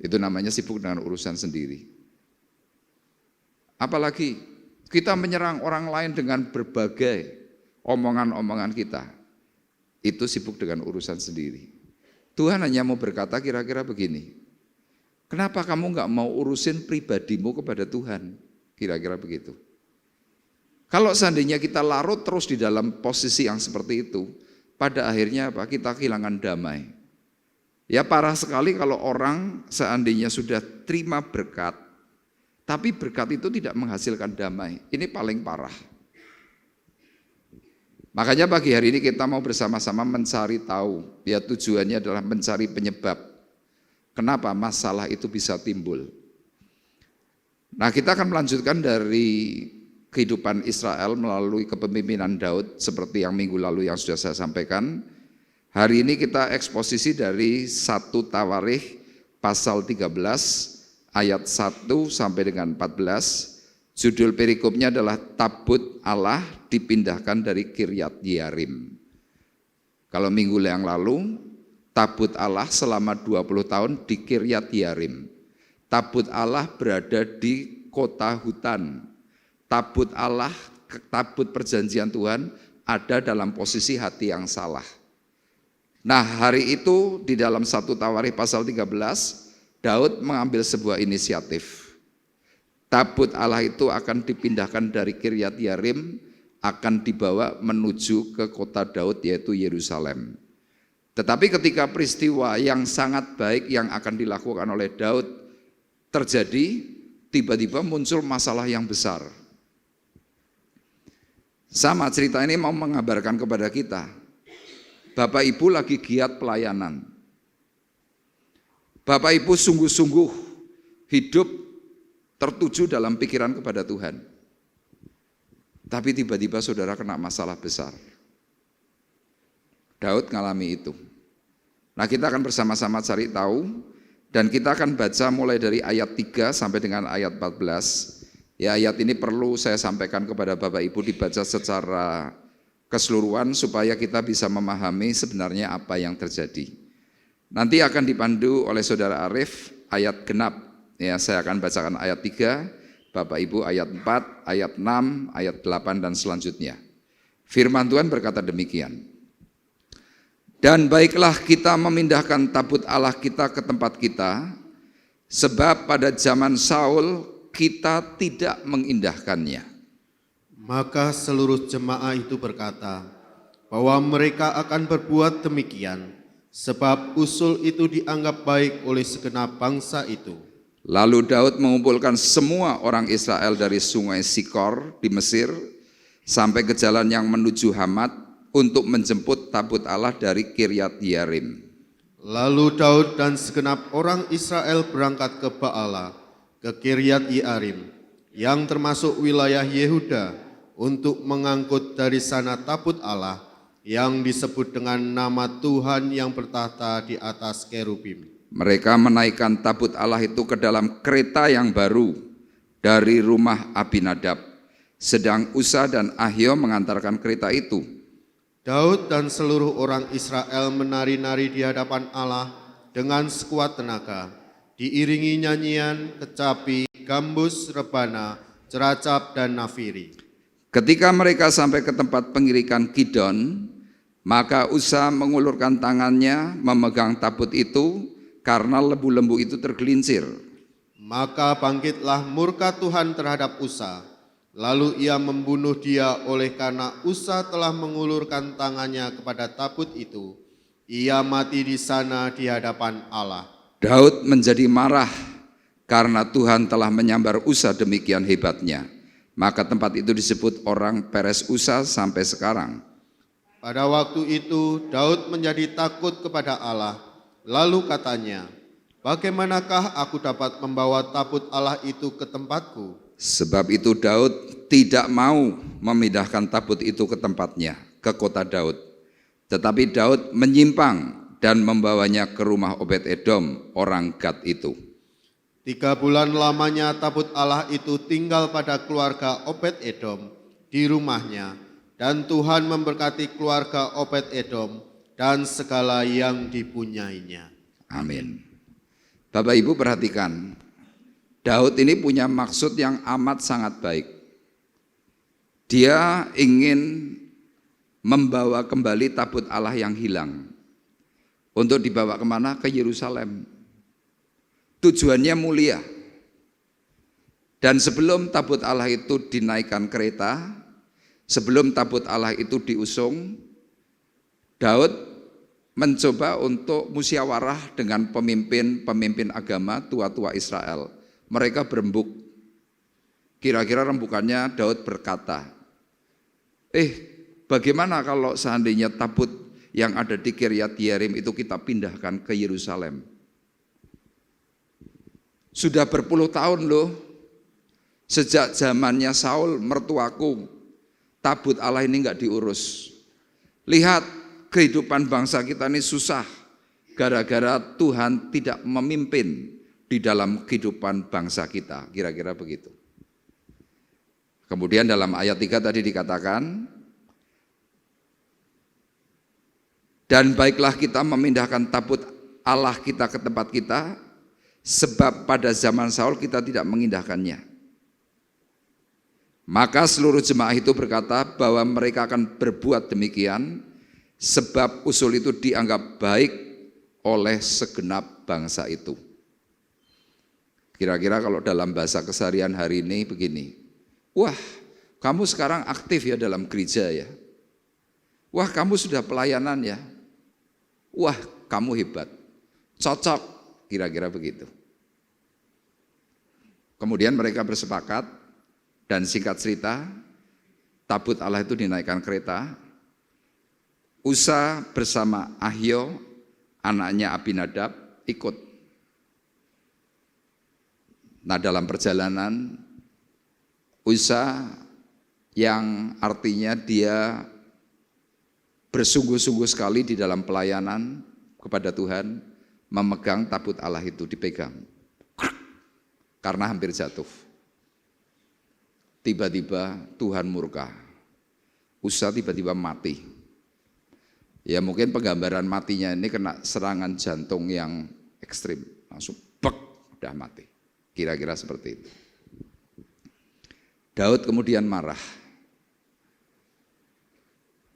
Itu namanya sibuk dengan urusan sendiri. Apalagi kita menyerang orang lain dengan berbagai omongan-omongan kita, itu sibuk dengan urusan sendiri. Tuhan hanya mau berkata kira-kira begini, kenapa kamu nggak mau urusin pribadimu kepada Tuhan? Kira-kira begitu. Kalau seandainya kita larut terus di dalam posisi yang seperti itu, pada akhirnya apa? Kita kehilangan damai. Ya parah sekali kalau orang seandainya sudah terima berkat, tapi berkat itu tidak menghasilkan damai. Ini paling parah. Makanya pagi hari ini kita mau bersama-sama mencari tahu, ya tujuannya adalah mencari penyebab kenapa masalah itu bisa timbul. Nah kita akan melanjutkan dari kehidupan Israel melalui kepemimpinan Daud seperti yang minggu lalu yang sudah saya sampaikan. Hari ini kita eksposisi dari 1 Tawarikh pasal 13 ayat 1 sampai dengan 14. Judul perikopnya adalah Tabut Allah dipindahkan dari Kiryat Yearim. Kalau minggu yang lalu, Tabut Allah selama 20 tahun di Kiryat Yearim. Tabut Allah berada di kota hutan. Tabut Allah, tabut perjanjian Tuhan ada dalam posisi hati yang salah. Nah hari itu di dalam 1 Tawarikh pasal 13, Daud mengambil sebuah inisiatif. Tabut Allah itu akan dipindahkan dari Kiryat Yearim akan dibawa menuju ke kota Daud yaitu Yerusalem. Tetapi ketika peristiwa yang sangat baik yang akan dilakukan oleh Daud terjadi, tiba-tiba muncul masalah yang besar. Sama cerita ini mau mengabarkan kepada kita, Bapak Ibu lagi giat pelayanan. Bapak Ibu sungguh-sungguh hidup tertuju dalam pikiran kepada Tuhan. Tapi tiba-tiba saudara kena masalah besar. Daud ngalami itu. Nah, kita akan bersama-sama cari tahu dan kita akan baca mulai dari ayat 3 sampai dengan ayat 14. Ya, ayat ini perlu saya sampaikan kepada Bapak Ibu dibaca secara keseluruhan supaya kita bisa memahami sebenarnya apa yang terjadi. Nanti akan dipandu oleh Saudara Arif ayat genap. Ya, saya akan bacakan ayat 3, Bapak Ibu ayat 4, ayat 6, ayat 8 dan selanjutnya. Firman Tuhan berkata demikian. Dan baiklah kita memindahkan tabut Allah kita ke tempat kita, sebab pada zaman Saul kita tidak mengindahkannya. Maka seluruh jemaah itu berkata bahwa mereka akan berbuat demikian, sebab usul itu dianggap baik oleh segenap bangsa itu. Lalu Daud mengumpulkan semua orang Israel dari sungai Sikor di Mesir sampai ke jalan yang menuju Hamat untuk menjemput tabut Allah dari Kiryat Yearim. Lalu Daud dan segenap orang Israel berangkat ke Baala, ke Kiryat Yearim, yang termasuk wilayah Yehuda, untuk mengangkut dari sana tabut Allah yang disebut dengan nama Tuhan yang bertahta di atas kerubim. Mereka menaikkan tabut Allah itu ke dalam kereta yang baru dari rumah Abinadab, sedang Usa dan Ahio mengantarkan kereta itu. Daud dan seluruh orang Israel menari-nari di hadapan Allah dengan sekuat tenaga, diiringi nyanyian, kecapi, gambus, rebana, ceracap, dan nafiri. Ketika mereka sampai ke tempat pengirikan Gidon, maka Usa mengulurkan tangannya memegang tabut itu karena lembu-lembu itu tergelincir. Maka bangkitlah murka Tuhan terhadap Usa. Lalu ia membunuh dia oleh karena Usa telah mengulurkan tangannya kepada tabut itu. Ia mati di sana di hadapan Allah. Daud menjadi marah karena Tuhan telah menyambar Usa demikian hebatnya. Maka tempat itu disebut orang Peres Usa sampai sekarang. Pada waktu itu Daud menjadi takut kepada Allah. Lalu katanya, bagaimanakah aku dapat membawa tabut Allah itu ke tempatku? Sebab itu Daud tidak mau memindahkan tabut itu ke tempatnya, ke kota Daud. Tetapi Daud menyimpang dan membawanya ke rumah Obed-Edom, orang Gad itu. 3 bulan lamanya tabut Allah itu tinggal pada keluarga Obed-Edom di rumahnya, dan Tuhan memberkati keluarga Obed-Edom dan segala yang dipunyainya. Amin. Bapak Ibu perhatikan, Daud ini punya maksud yang amat sangat baik. Dia ingin membawa kembali tabut Allah yang hilang. Untuk dibawa kemana? Ke Yerusalem. Tujuannya mulia. Dan sebelum tabut Allah itu dinaikkan kereta, sebelum tabut Allah itu diusung, Daud mencoba untuk musyawarah dengan pemimpin agama, tua-tua Israel. Mereka berembuk. Kira-kira rembukannya Daud berkata, bagaimana kalau seandainya tabut yang ada di Kiryat Yearim itu kita pindahkan ke Yerusalem? Sudah berpuluh tahun loh, sejak zamannya Saul mertuaku, tabut Allah ini enggak diurus. Lihat, kehidupan bangsa kita ini susah gara-gara Tuhan tidak memimpin di dalam kehidupan bangsa kita, kira-kira begitu. Kemudian dalam ayat 3 tadi dikatakan, dan baiklah kita memindahkan tabut Allah kita ke tempat kita, sebab pada zaman Saul kita tidak mengindahkannya. Maka seluruh jemaah itu berkata bahwa mereka akan berbuat demikian, sebab usul itu dianggap baik oleh segenap bangsa itu. Kira-kira kalau dalam bahasa keseharian hari ini begini, wah kamu sekarang aktif ya dalam gereja ya. Wah, kamu sudah pelayanan ya. Wah, kamu hebat. Cocok, kira-kira begitu. Kemudian mereka bersepakat dan singkat cerita, tabut Allah itu dinaikkan kereta. Usa bersama Ahio, anaknya Abinadab, ikut. Nah, dalam perjalanan, Usa yang artinya dia bersungguh-sungguh sekali di dalam pelayanan kepada Tuhan, memegang tabut Allah itu, dipegang. Karena hampir jatuh. Tiba-tiba Tuhan murka. Usa tiba-tiba mati. Ya mungkin penggambaran matinya ini kena serangan jantung yang ekstrim. Langsung bek, udah mati. Kira-kira seperti itu. Daud kemudian marah.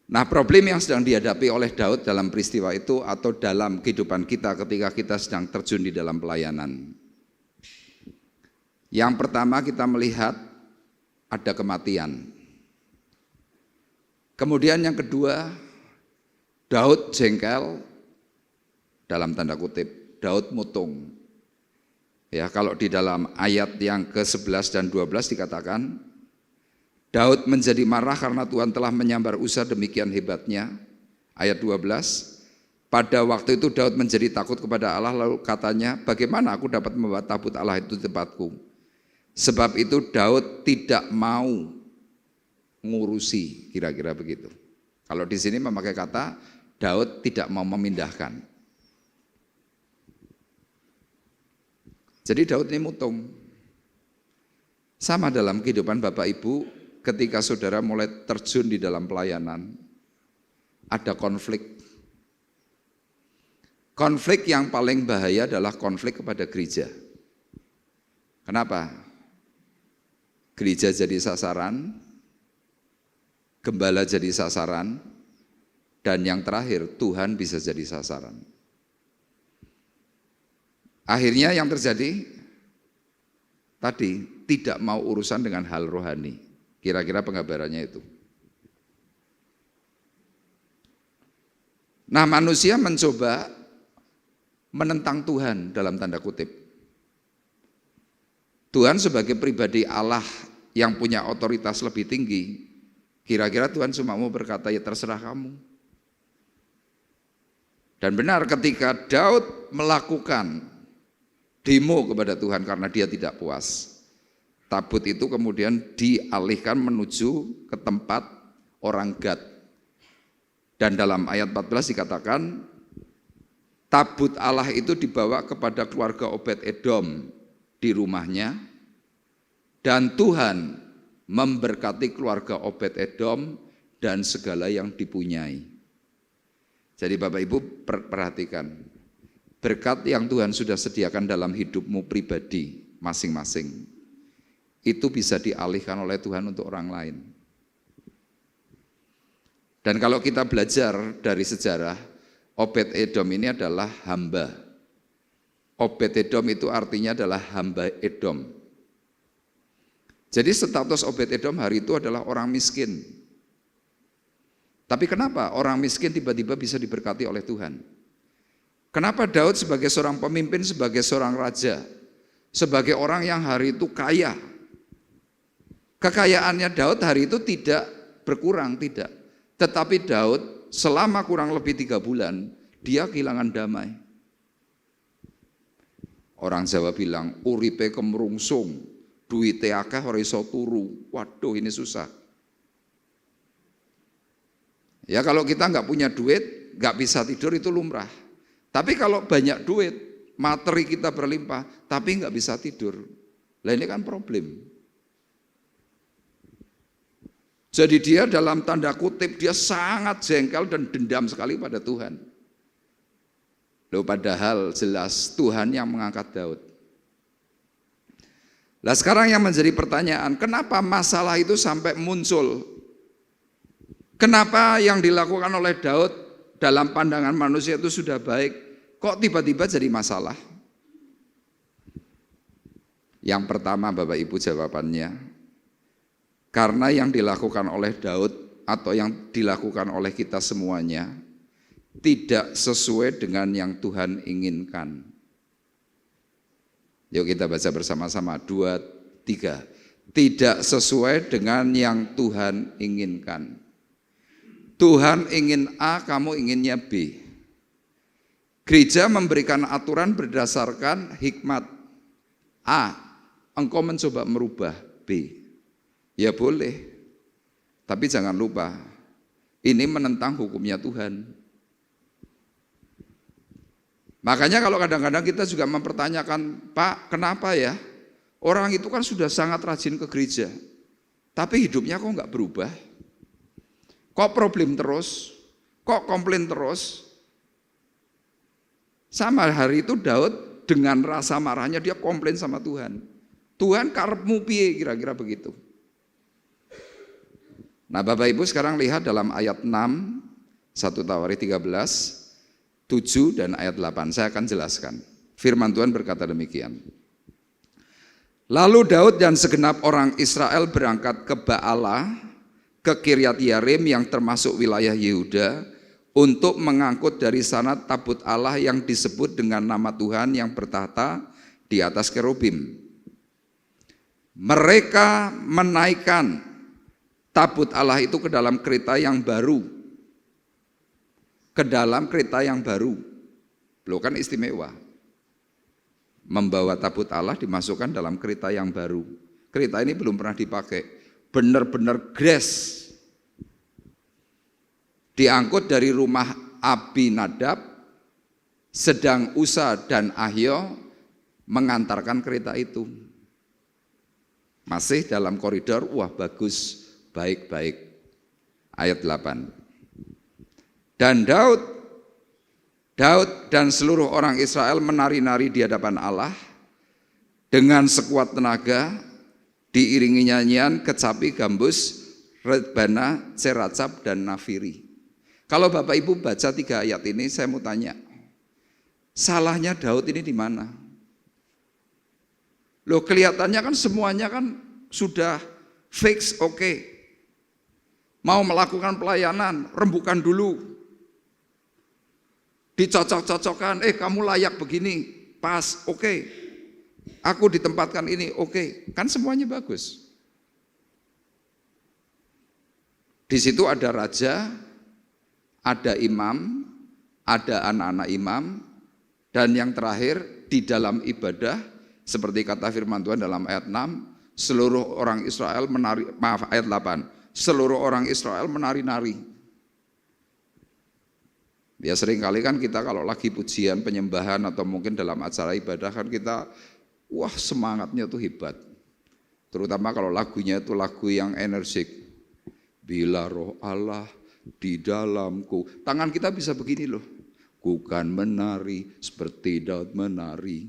Nah, problem yang sedang dihadapi oleh Daud dalam peristiwa itu atau dalam kehidupan kita ketika kita sedang terjun di dalam pelayanan. Yang pertama kita melihat ada kematian. Kemudian yang kedua, Daud jengkel, dalam tanda kutip, Daud mutung. Ya, kalau di dalam ayat yang ke-11 dan 12 dikatakan, Daud menjadi marah karena Tuhan telah menyambar Usa demikian hebatnya. Ayat 12, pada waktu itu Daud menjadi takut kepada Allah, lalu katanya, bagaimana aku dapat membawa tabut Allah itu di tempatku? Sebab itu Daud tidak mau ngurusi, kira-kira begitu. Kalau di sini memakai kata, Daud tidak mau memindahkan. Jadi Daud ini mutung. Sama dalam kehidupan Bapak Ibu, ketika saudara mulai terjun di dalam pelayanan, ada konflik. Konflik yang paling bahaya adalah konflik kepada gereja. Kenapa? Gereja jadi sasaran, gembala jadi sasaran, dan yang terakhir Tuhan bisa jadi sasaran. Akhirnya yang terjadi tadi tidak mau urusan dengan hal rohani. Kira-kira penggambarannya itu. Nah, manusia mencoba menentang Tuhan dalam tanda kutip. Tuhan sebagai pribadi Allah yang punya otoritas lebih tinggi, kira-kira Tuhan cuma mau berkata, ya terserah kamu. Dan benar ketika Daud melakukan demo kepada Tuhan karena dia tidak puas, tabut itu kemudian dialihkan menuju ke tempat orang Gad. Dan dalam ayat 14 dikatakan, tabut Allah itu dibawa kepada keluarga Obed-Edom di rumahnya, dan Tuhan memberkati keluarga Obed-Edom dan segala yang dipunyai. Jadi Bapak Ibu perhatikan, berkat yang Tuhan sudah sediakan dalam hidupmu pribadi masing-masing, itu bisa dialihkan oleh Tuhan untuk orang lain. Dan kalau kita belajar dari sejarah, Obed-Edom ini adalah hamba. Obed-Edom itu artinya adalah hamba Edom. Jadi status Obed-Edom hari itu adalah orang miskin. Tapi kenapa orang miskin tiba-tiba bisa diberkati oleh Tuhan? Kenapa Daud sebagai seorang pemimpin, sebagai seorang raja, sebagai orang yang hari itu kaya? Kekayaannya Daud hari itu tidak berkurang, tidak. Tetapi Daud selama kurang lebih 3 bulan, dia kehilangan damai. Orang Jawa bilang, uripe kemrungsung, duite akeh ora iso turu. Waduh, ini susah. Ya kalau kita nggak punya duit, nggak bisa tidur itu lumrah. Tapi kalau banyak duit, materi kita berlimpah, tapi nggak bisa tidur. Lah ini kan problem. Jadi dia dalam tanda kutip, dia sangat jengkel dan dendam sekali pada Tuhan. Loh, padahal jelas Tuhan yang mengangkat Daud. Nah sekarang yang menjadi pertanyaan, kenapa masalah itu sampai muncul? Kenapa yang dilakukan oleh Daud dalam pandangan manusia itu sudah baik, kok tiba-tiba jadi masalah? Yang pertama Bapak Ibu jawabannya, Karena yang dilakukan oleh Daud atau yang dilakukan oleh kita semuanya tidak sesuai dengan yang Tuhan inginkan. Yuk kita baca bersama-sama, 2, 3. Tidak sesuai dengan yang Tuhan inginkan. Tuhan ingin A, kamu inginnya B. Gereja memberikan aturan berdasarkan hikmat. A, engkau mencoba merubah B. Ya boleh, tapi jangan lupa, ini menentang hukumnya Tuhan. Makanya kalau kadang-kadang kita juga mempertanyakan, Pak, kenapa ya? Orang itu kan sudah sangat rajin ke gereja, tapi hidupnya kok nggak berubah? Kok problem terus? Kok komplain terus? Sama hari itu Daud dengan rasa marahnya dia komplain sama Tuhan. Tuhan karepmu piye, kira-kira begitu. Nah Bapak Ibu sekarang lihat dalam ayat 6, 1 Tawarikh 13, 7 dan ayat 8. Saya akan jelaskan. Firman Tuhan berkata demikian. Lalu Daud dan segenap orang Israel berangkat ke Baala, ke Kiryat Yearim yang termasuk wilayah Yehuda, untuk mengangkut dari sana tabut Allah yang disebut dengan nama Tuhan yang bertahta di atas kerubim. Mereka menaikkan tabut Allah itu ke dalam kereta yang baru. Ke dalam kereta yang baru. Loh kan istimewa. Membawa tabut Allah dimasukkan dalam kereta yang baru. Kereta ini belum pernah dipakai. Benar-benar gres. Diangkut dari rumah Abinadab, sedang Usa dan Ahio mengantarkan kereta itu. Masih dalam koridor, wah bagus, baik-baik. Ayat 8. Dan Daud dan seluruh orang Israel menari-nari di hadapan Allah dengan sekuat tenaga, diiringi nyanyian, kecapi, gambus, rebana, ceracap, dan nafiri. Kalau Bapak Ibu baca 3 ayat ini, saya mau tanya, salahnya Daud ini di mana? Loh kelihatannya kan semuanya kan sudah fix, oke. Mau melakukan pelayanan, rembukan dulu. Dicocok-cocokkan, kamu layak begini, pas, oke. Aku ditempatkan ini, oke. Kan semuanya bagus. Di situ ada raja, ada imam, ada anak-anak imam, dan yang terakhir di dalam ibadah, seperti kata firman Tuhan dalam ayat 6, seluruh orang Israel menari, ayat 8, seluruh orang Israel menari-nari. Ya seringkali kan kita kalau lagi pujian, penyembahan atau mungkin dalam acara ibadah kan kita, wah semangatnya tuh hebat. Terutama kalau lagunya itu lagu yang energik. Bila roh Allah di dalamku. Tangan kita bisa begini loh. Ku kan menari seperti Daud menari.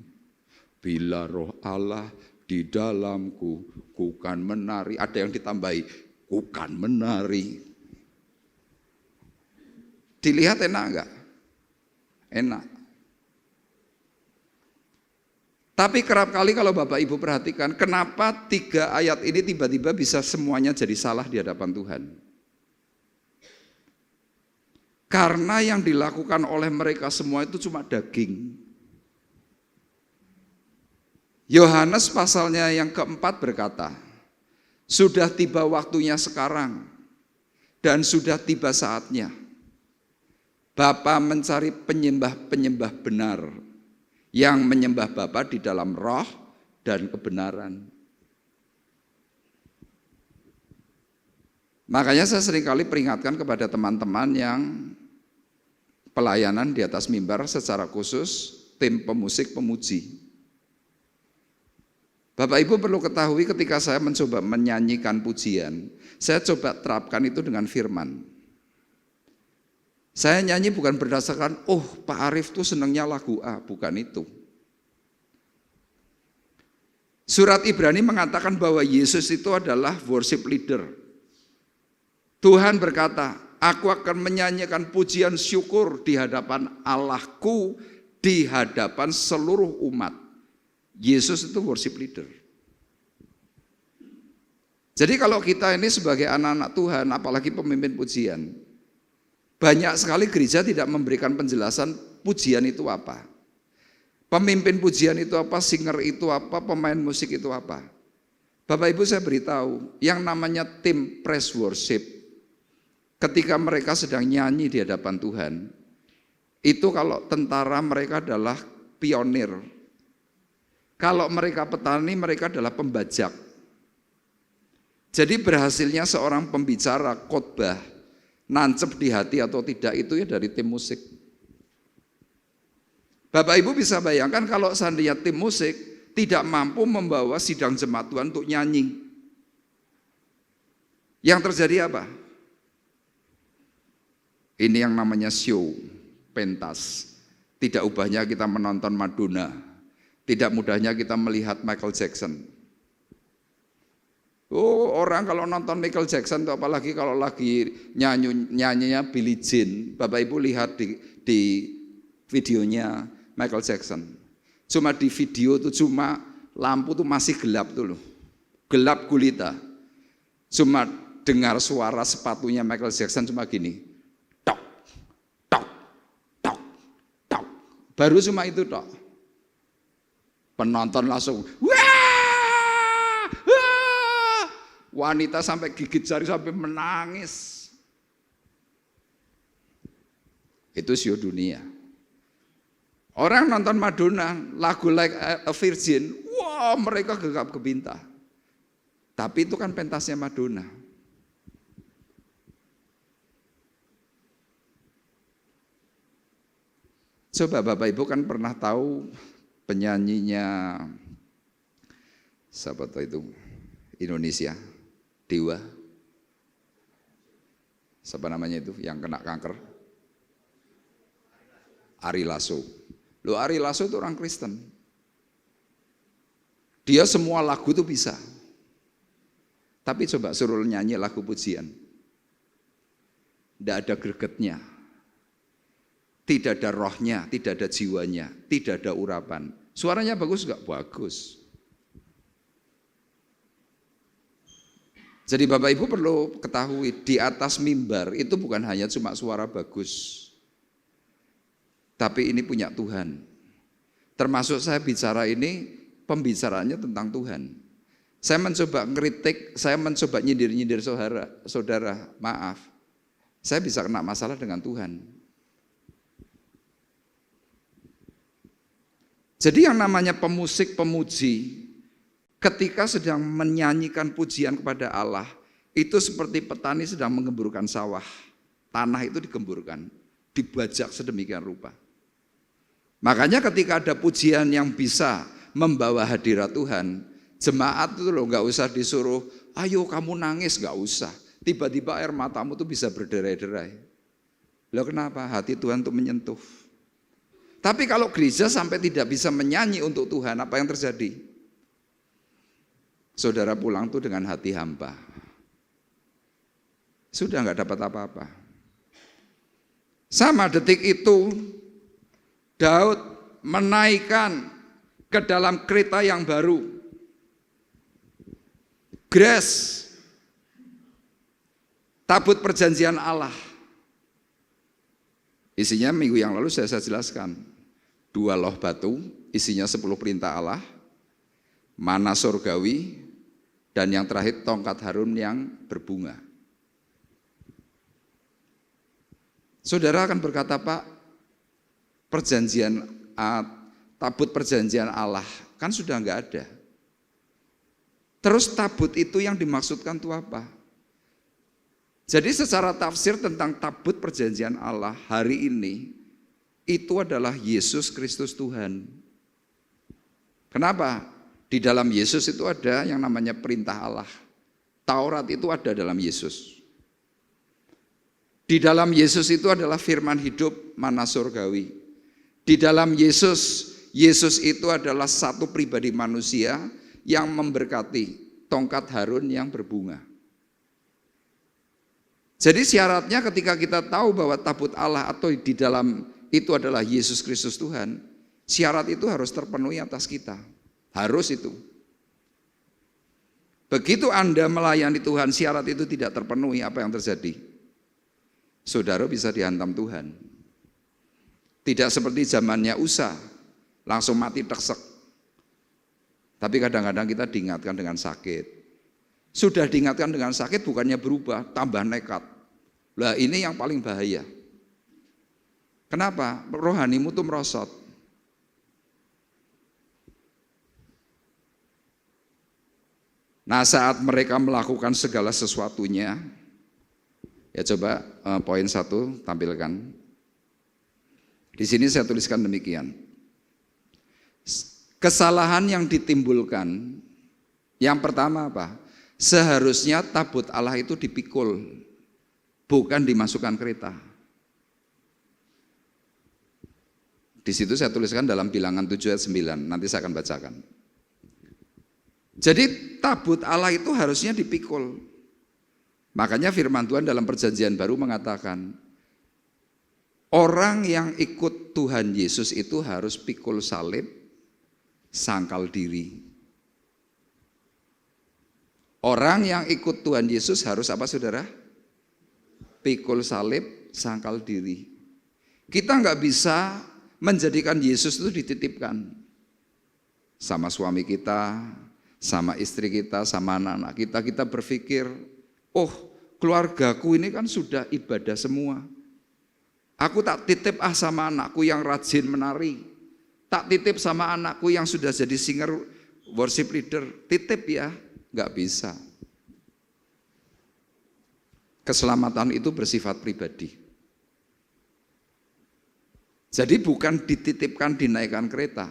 Bila roh Allah di dalamku, ku kan menari. Ada yang ditambahi, ku kan menari. Dilihat enak enggak? Enak. Tapi kerap kali kalau Bapak Ibu perhatikan, kenapa 3 ayat ini tiba-tiba bisa semuanya jadi salah di hadapan Tuhan? Karena yang dilakukan oleh mereka semua itu cuma daging. Yohanes pasalnya yang keempat berkata, sudah tiba waktunya sekarang dan sudah tiba saatnya. Bapa mencari penyembah-penyembah benar yang menyembah Bapa di dalam roh dan kebenaran. Makanya saya seringkali peringatkan kepada teman-teman yang pelayanan di atas mimbar secara khusus tim pemusik pemuji. Bapak Ibu perlu ketahui ketika saya mencoba menyanyikan pujian, saya coba terapkan itu dengan firman. Saya nyanyi bukan berdasarkan, oh Pak Arief tuh senangnya lagu A, bukan itu. Surat Ibrani mengatakan bahwa Yesus itu adalah worship leader. Tuhan berkata, aku akan menyanyikan pujian syukur di hadapan Allahku, di hadapan seluruh umat. Yesus itu worship leader. Jadi kalau kita ini sebagai anak-anak Tuhan, apalagi pemimpin pujian, banyak sekali gereja tidak memberikan penjelasan pujian itu apa. Pemimpin pujian itu apa, singer itu apa, pemain musik itu apa. Bapak Ibu saya beritahu, yang namanya tim praise worship, ketika mereka sedang nyanyi di hadapan Tuhan, itu kalau tentara mereka adalah pionir. Kalau mereka petani, mereka adalah pembajak. Jadi berhasilnya seorang pembicara khotbah, nancep di hati atau tidak itu ya dari tim musik. Bapak Ibu bisa bayangkan kalau seandainya tim musik tidak mampu membawa sidang jemaat Tuhan untuk nyanyi. Yang terjadi apa? Ini yang namanya show, pentas. Tidak ubahnya kita menonton Madonna. Tidak mudahnya kita melihat Michael Jackson. Oh, orang kalau nonton Michael Jackson, apalagi kalau lagi nyanyinya Billie Jean, Bapak Ibu lihat di videonya Michael Jackson. Cuma di video tuh cuma lampu tuh masih gelap tuh loh. Gelap gulita. Cuma dengar suara sepatunya Michael Jackson cuma gini. Tok, tok, tok, tok. Baru cuma itu tok. Penonton langsung wah, wah. Wanita sampai gigit jari sampai menangis. Itu show dunia. Orang nonton Madonna, lagu Like a Virgin, wah mereka gegap gempita. Tapi itu kan pentasnya Madonna. Coba Bapak Ibu kan pernah tahu penyanyinya siapa tahu itu Indonesia, Dewa. Siapa namanya itu yang kena kanker? Ari Lasso. Loh, Ari Lasso itu orang Kristen. Dia semua lagu itu bisa. Tapi coba suruh nyanyi lagu pujian. Tidak ada gregetnya. Tidak ada rohnya, tidak ada jiwanya, tidak ada urapan. Suaranya bagus enggak? Bagus. Jadi Bapak Ibu perlu ketahui, di atas mimbar itu bukan hanya cuma suara bagus. Tapi ini punya Tuhan. Termasuk saya bicara ini, pembicaraannya tentang Tuhan. Saya mencoba ngeritik, saya mencoba nyindir-nyindir saudara, maaf. Saya bisa kena masalah dengan Tuhan. Jadi yang namanya pemusik, pemuji, ketika sedang menyanyikan pujian kepada Allah, itu seperti petani sedang menggemburkan sawah. Tanah itu digemburkan, dibajak sedemikian rupa. Makanya ketika ada pujian yang bisa membawa hadirat Tuhan, jemaat itu loh nggak usah disuruh, ayo kamu nangis, nggak usah. Tiba-tiba air matamu tuh bisa berderai-derai. Loh kenapa? Hati Tuhan untuk menyentuh. Tapi kalau gereja sampai tidak bisa menyanyi untuk Tuhan, apa yang terjadi? Saudara pulang tuh dengan hati hampa. Sudah nggak dapat apa-apa. Sama detik itu, Daud menaikkan ke dalam kereta yang baru. Grace, tabut perjanjian Allah. Isinya minggu yang lalu saya jelaskan. 2 loh batu, isinya 10 perintah Allah, mana surgawi, dan yang terakhir tongkat Harun yang berbunga. Saudara akan berkata, Pak, perjanjian tabut perjanjian Allah kan sudah enggak ada. Terus tabut itu yang dimaksudkan itu apa? Jadi secara tafsir tentang tabut perjanjian Allah hari ini itu adalah Yesus Kristus Tuhan. Kenapa? Di dalam Yesus itu ada yang namanya perintah Allah. Taurat itu ada dalam Yesus. Di dalam Yesus itu adalah firman hidup mana surgawi. Di dalam Yesus, Yesus itu adalah satu pribadi manusia yang memberkati tongkat Harun yang berbunga. Jadi syaratnya ketika kita tahu bahwa tabut Allah atau di dalam itu adalah Yesus Kristus Tuhan, syarat itu harus terpenuhi atas kita. Harus itu. Begitu Anda melayani Tuhan, syarat itu tidak terpenuhi, apa yang terjadi? Saudara bisa dihantam Tuhan. Tidak seperti zamannya Usa, langsung mati teksek. Tapi kadang-kadang kita diingatkan dengan sakit. Sudah diingatkan dengan sakit bukannya berubah, tambah nekat. Lah ini yang paling bahaya. Kenapa? Rohanimu tuh merosot. Nah, saat mereka melakukan segala sesuatunya, ya coba poin 1 tampilkan. Di sini saya tuliskan demikian. Kesalahan yang ditimbulkan, yang pertama apa? Seharusnya tabut Allah itu dipikul, bukan dimasukkan kereta. Di situ saya tuliskan dalam Bilangan 7 ayat 9, nanti saya akan bacakan. Jadi tabut Allah itu harusnya dipikul. Makanya firman Tuhan dalam Perjanjian Baru mengatakan, orang yang ikut Tuhan Yesus itu harus pikul salib, sangkal diri. Orang yang ikut Tuhan Yesus harus apa saudara? Pikul salib, sangkal diri. Kita nggak bisa menjadikan Yesus itu dititipkan sama suami kita, sama istri kita, sama anak-anak kita. Kita berpikir, oh keluargaku ini kan sudah ibadah semua. Aku tak titip sama anakku yang rajin menari. Tak titip sama anakku yang sudah jadi singer, worship leader. Titip ya, nggak bisa. Keselamatan itu bersifat pribadi. Jadi bukan dititipkan dinaikkan kereta.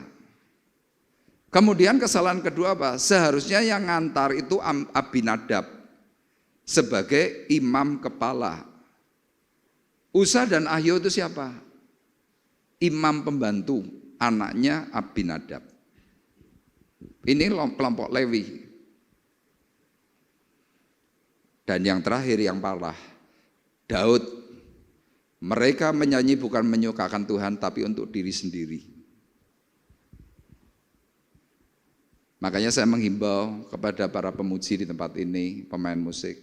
Kemudian kesalahan kedua apa? Seharusnya yang ngantar itu Abinadab sebagai imam kepala. Usa dan Ahio itu siapa? Imam pembantu, anaknya Abinadab. Ini kelompok Lewi. Dan yang terakhir yang parah, Daud. Mereka menyanyi bukan menyukakan Tuhan tapi untuk diri sendiri. Makanya saya menghimbau kepada para pemuji di tempat ini, pemain musik,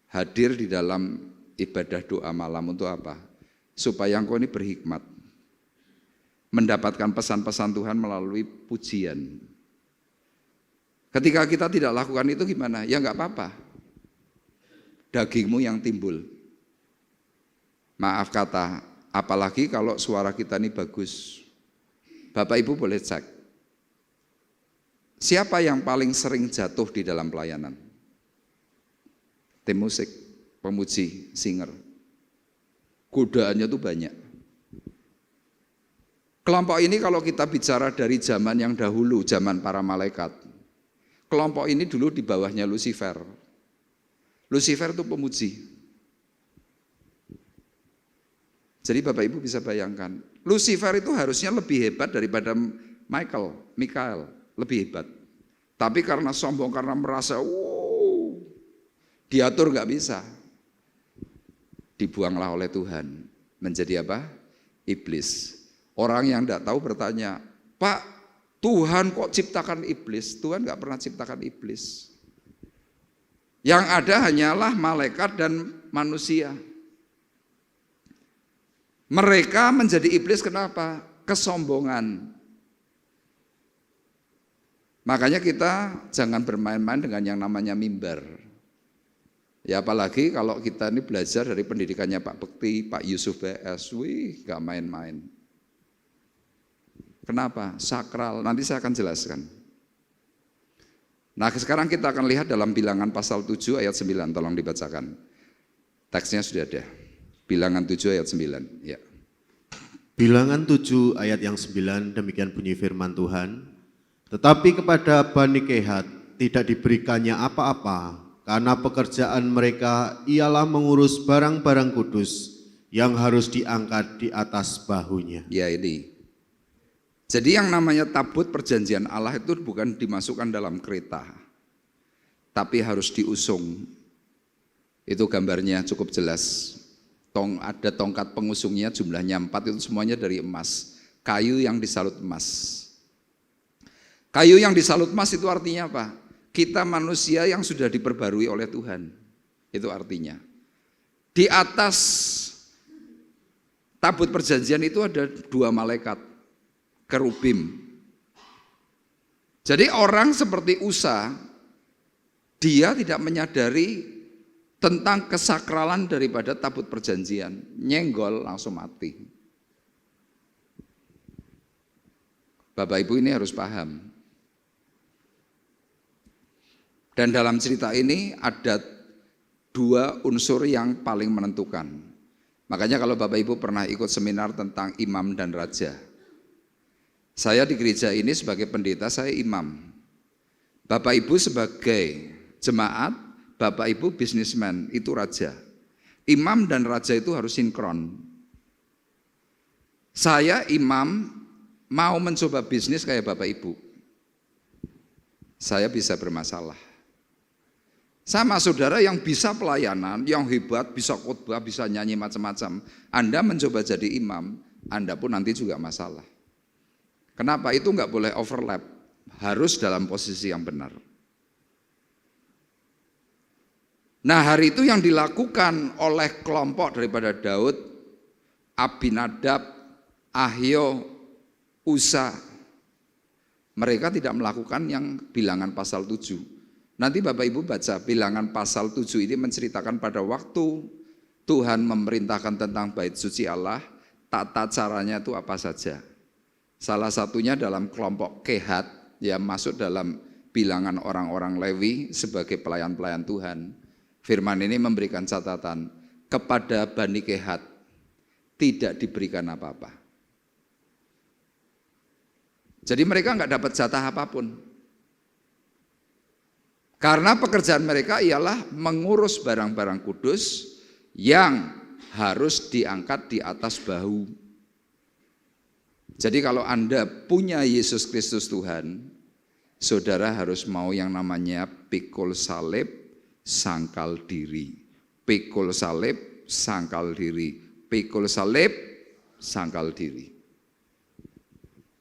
hadir di dalam ibadah doa malam untuk apa? Supaya engkau ini berhikmat, mendapatkan pesan-pesan Tuhan melalui pujian. Ketika kita tidak lakukan itu gimana? Ya enggak apa-apa. Dagingmu yang timbul. Maaf kata, apalagi kalau suara kita ini bagus. Bapak Ibu boleh cek. Siapa yang paling sering jatuh di dalam pelayanan? Tim musik, pemuji, singer. Godaannya tuh banyak. Kelompok ini kalau kita bicara dari zaman yang dahulu, zaman para malaikat. Kelompok ini dulu di bawahnya Lucifer. Lucifer itu pemuji. Jadi Bapak Ibu bisa bayangkan, Lucifer itu harusnya lebih hebat daripada Mikael, lebih hebat. Tapi karena sombong, karena merasa, diatur nggak bisa. Dibuanglah oleh Tuhan, menjadi apa? Iblis. Orang yang tidak tahu bertanya, Pak, Tuhan kok ciptakan iblis? Tuhan nggak pernah ciptakan iblis. Yang ada hanyalah malaikat dan manusia. Mereka menjadi iblis kenapa? Kesombongan. Makanya kita jangan bermain-main dengan yang namanya mimbar. Ya apalagi kalau kita ini belajar dari pendidikannya Pak Bekti, Pak Yusuf BS, gak main-main. Kenapa? Sakral, nanti saya akan jelaskan. Nah sekarang kita akan lihat dalam Bilangan pasal 7 ayat 9, tolong dibacakan. Teksnya sudah ada. Bilangan 7 ayat 9, ya. Bilangan 7 ayat yang 9, demikian bunyi firman Tuhan. Tetapi kepada Bani Kehat tidak diberikannya apa-apa, karena pekerjaan mereka ialah mengurus barang-barang kudus yang harus diangkat di atas bahunya. Ya ini. Jadi yang namanya tabut perjanjian Allah itu bukan dimasukkan dalam kereta, tapi harus diusung. Itu gambarnya cukup jelas. Ada tongkat pengusungnya, jumlahnya 4, itu semuanya dari emas. Kayu yang disalut emas. Kayu yang disalut emas itu artinya apa? kita manusia yang sudah diperbarui oleh Tuhan. Itu artinya. Di atas tabut perjanjian itu ada 2 malaikat, kerubim. Jadi orang seperti Usa, dia tidak menyadari tentang kesakralan daripada tabut perjanjian. Nyenggol langsung mati. Bapak Ibu ini harus paham. Dan dalam cerita ini ada 2 unsur yang paling menentukan. Makanya kalau Bapak Ibu pernah ikut seminar tentang imam dan raja. Saya di gereja ini sebagai pendeta, saya imam. Bapak Ibu sebagai jemaat, Bapak Ibu bisnismen, itu raja. Imam dan raja itu harus sinkron. Saya imam mau mencoba bisnis kayak Bapak Ibu. Saya bisa bermasalah. Sama saudara yang bisa pelayanan, yang hebat, bisa khotbah, bisa nyanyi macam-macam. Anda mencoba jadi imam, Anda pun nanti juga masalah. Kenapa? Itu enggak boleh overlap, harus dalam posisi yang benar. Nah, hari itu yang dilakukan oleh kelompok daripada Daud, Abinadab, Ahio, Usa, mereka tidak melakukan yang bilangan pasal 7. Nanti Bapak Ibu baca bilangan pasal 7 ini menceritakan pada waktu Tuhan memerintahkan tentang bait suci Allah, tata caranya itu apa saja. Salah satunya dalam kelompok Kehat yang masuk dalam bilangan orang-orang Lewi sebagai pelayan-pelayan Tuhan. Firman ini memberikan catatan, kepada Bani Kehat tidak diberikan apa-apa. Jadi mereka enggak dapat jatah apapun. Karena pekerjaan mereka ialah mengurus barang-barang kudus yang harus diangkat di atas bahu. Jadi kalau Anda punya Yesus Kristus Tuhan, saudara harus mau yang namanya pikul salib, sangkal diri. Pikul salib, sangkal diri. Pikul salib, sangkal diri.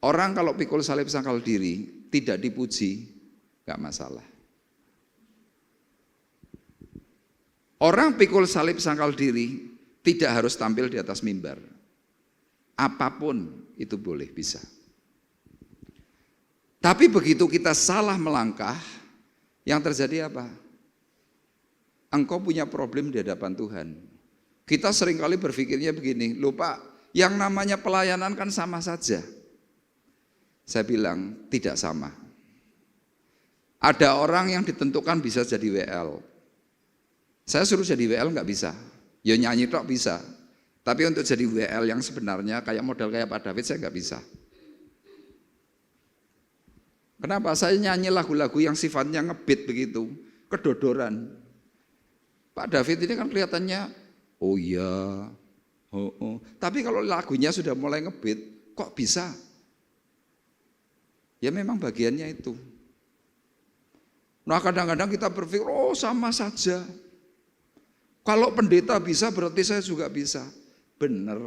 Orang kalau pikul salib, sangkal diri, tidak dipuji, enggak masalah. Orang pikul salib sangkal diri tidak harus tampil di atas mimbar. Apapun itu boleh, bisa. Tapi begitu kita salah melangkah, yang terjadi apa? Engkau punya problem di hadapan Tuhan. Kita seringkali berpikirnya begini, loh Pak, yang namanya pelayanan kan sama saja. Saya bilang, tidak sama. Ada orang yang ditentukan bisa jadi WL. Saya suruh jadi WL nggak bisa, ya nyanyi tok bisa. Tapi untuk jadi WL yang sebenarnya kayak model kayak Pak David saya nggak bisa. Kenapa? Saya nyanyi lagu-lagu yang sifatnya ngebeat begitu, kedodoran. Pak David ini kan kelihatannya, oh iya, oh. Tapi kalau lagunya sudah mulai ngebeat, kok bisa? Ya memang bagiannya itu. Nah kadang-kadang kita berpikir, oh sama saja. Kalau pendeta bisa berarti saya juga bisa. Benar.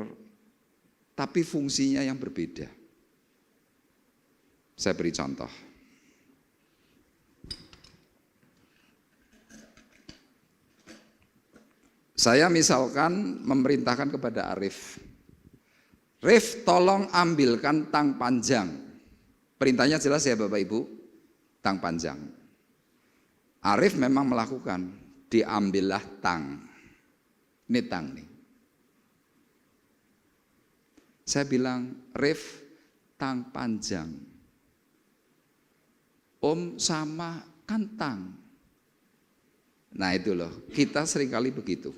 Tapi fungsinya yang berbeda. Saya beri contoh. Saya misalkan memerintahkan kepada Arif. Rif, tolong ambilkan tang panjang. Perintahnya jelas ya Bapak Ibu. Tang panjang. Arif memang melakukan. Diambillah tang. Ini tang nih. Saya bilang, Rif, tang panjang. Om sama kan tang. Nah itu loh, kita seringkali begitu.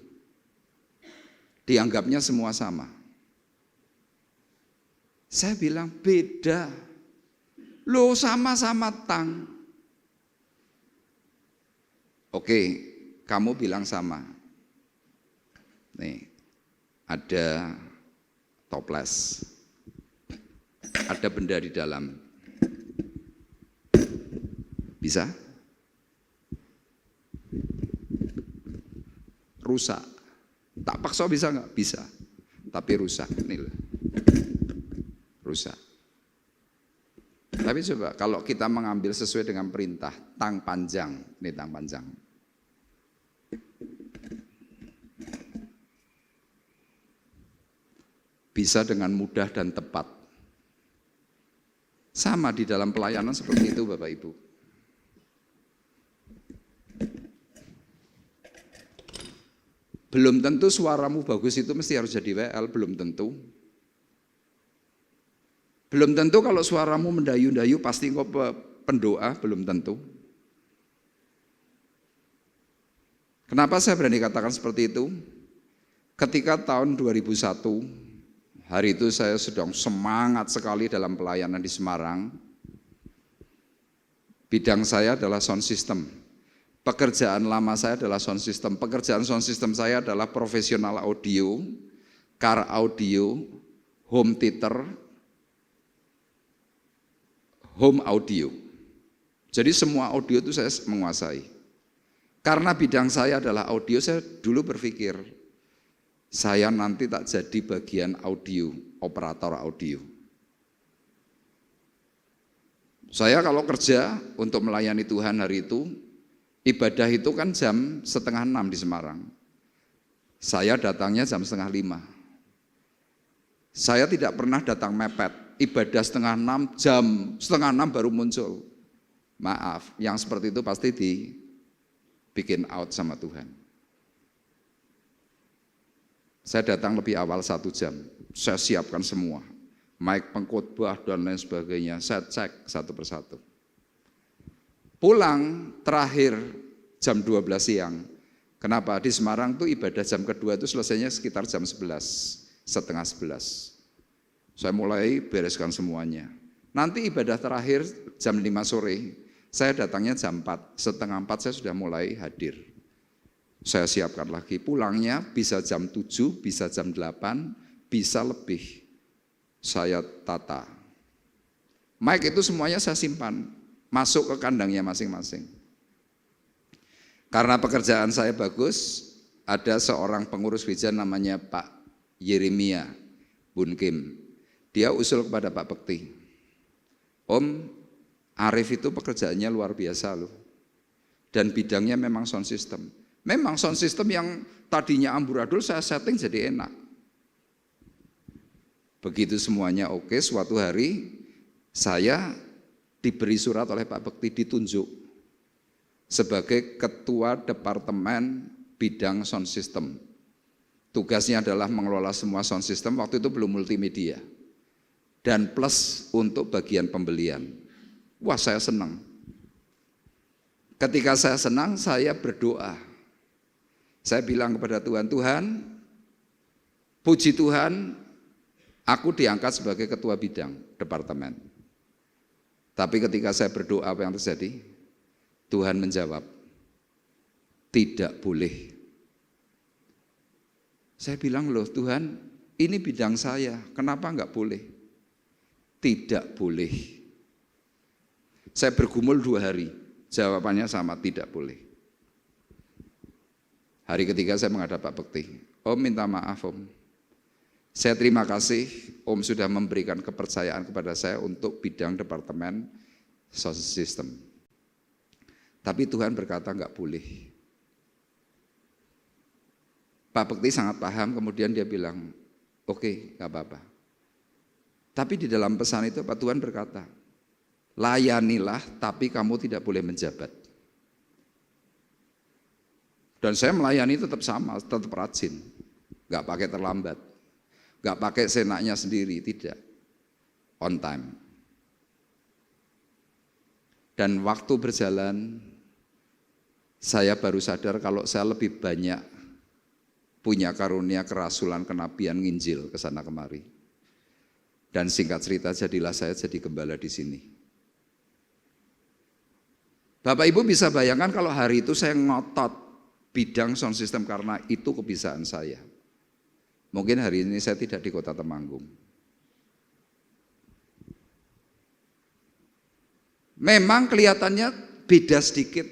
Dianggapnya semua sama. Saya bilang beda. Loh sama-sama tang. Oke. Kamu bilang sama. Nih, ada toples. Ada benda di dalam. Bisa? Rusak. Tak paksa bisa nggak? Bisa. Tapi rusak. Nih loh. Rusak. Tapi coba kalau kita mengambil sesuai dengan perintah, tang panjang, ini tang panjang. Bisa dengan mudah dan tepat. Sama di dalam pelayanan seperti itu Bapak Ibu. Belum tentu suaramu bagus itu mesti harus jadi WL, belum tentu. Belum tentu kalau suaramu mendayu-dayu pasti kok pendoa, belum tentu. Kenapa saya berani katakan seperti itu? Ketika tahun 2001, hari itu saya sedang semangat sekali dalam pelayanan di Semarang. Bidang saya adalah sound system. Pekerjaan lama saya adalah sound system. Pekerjaan sound system saya adalah profesional audio, car audio, home theater, home audio. Jadi semua audio itu saya menguasai. Karena bidang saya adalah audio, saya dulu berpikir, saya nanti tak jadi bagian audio, operator audio. Saya kalau kerja untuk melayani Tuhan hari itu, ibadah itu kan jam 5:30 di Semarang. Saya datangnya jam 4:30. Saya tidak pernah datang mepet, ibadah 5:30, jam 5:30 baru muncul. Maaf, yang seperti itu pasti dibikin out sama Tuhan. Saya datang lebih awal 1 jam, saya siapkan semua, mic pengkhotbah dan lain sebagainya, saya cek satu persatu. Pulang terakhir jam 12 siang. Kenapa? Di Semarang tuh ibadah jam kedua itu selesainya sekitar jam 11, setengah 11. Saya mulai bereskan semuanya. Nanti ibadah terakhir jam 5 sore, saya datangnya jam 4, setengah 4 saya sudah mulai hadir. Saya siapkan lagi, pulangnya bisa jam 7, bisa jam 8, bisa lebih. Saya tata. Mic itu semuanya saya simpan, masuk ke kandangnya masing-masing. Karena pekerjaan saya bagus, ada seorang pengurus gereja namanya Pak Yeremia Bunkim. Dia usul kepada Pak Bekti, Om, Arif itu pekerjaannya luar biasa loh. Dan bidangnya memang sound system. Memang sound system yang tadinya amburadul saya setting jadi enak. Begitu semuanya oke, suatu hari saya diberi surat oleh Pak Bekti ditunjuk sebagai ketua departemen bidang sound system. Tugasnya adalah mengelola semua sound system, waktu itu belum multimedia. Dan plus untuk bagian pembelian. Wah, saya senang. Ketika saya senang, saya berdoa. Saya bilang kepada Tuhan, Tuhan, puji Tuhan, aku diangkat sebagai ketua bidang departemen. Tapi ketika saya berdoa, apa yang terjadi? Tuhan menjawab, tidak boleh. Saya bilang, loh Tuhan, ini bidang saya, kenapa enggak boleh? Tidak boleh. Saya bergumul 2 hari, jawabannya sama, tidak boleh. Hari ketiga saya menghadap Pak Bekti, Om minta maaf Om. Saya terima kasih Om sudah memberikan kepercayaan kepada saya untuk bidang departemen sound system. Tapi Tuhan berkata enggak boleh. Pak Bekti sangat paham, kemudian dia bilang, oke, enggak apa-apa. Tapi di dalam pesan itu Pak Tuhan berkata, layanilah tapi kamu tidak boleh menjabat. Dan saya melayani tetap sama, tetap rajin, nggak pakai terlambat, nggak pakai senaknya sendiri, tidak, on time. Dan waktu berjalan, saya baru sadar kalau saya lebih banyak punya karunia kerasulan, kenabian, nginjil ke sana kemari. Dan singkat cerita, jadilah saya jadi gembala di sini. Bapak Ibu bisa bayangkan kalau hari itu saya ngotot bidang sound system karena itu kebiasaan saya. Mungkin hari ini saya tidak di Kota Temanggung. Memang kelihatannya beda sedikit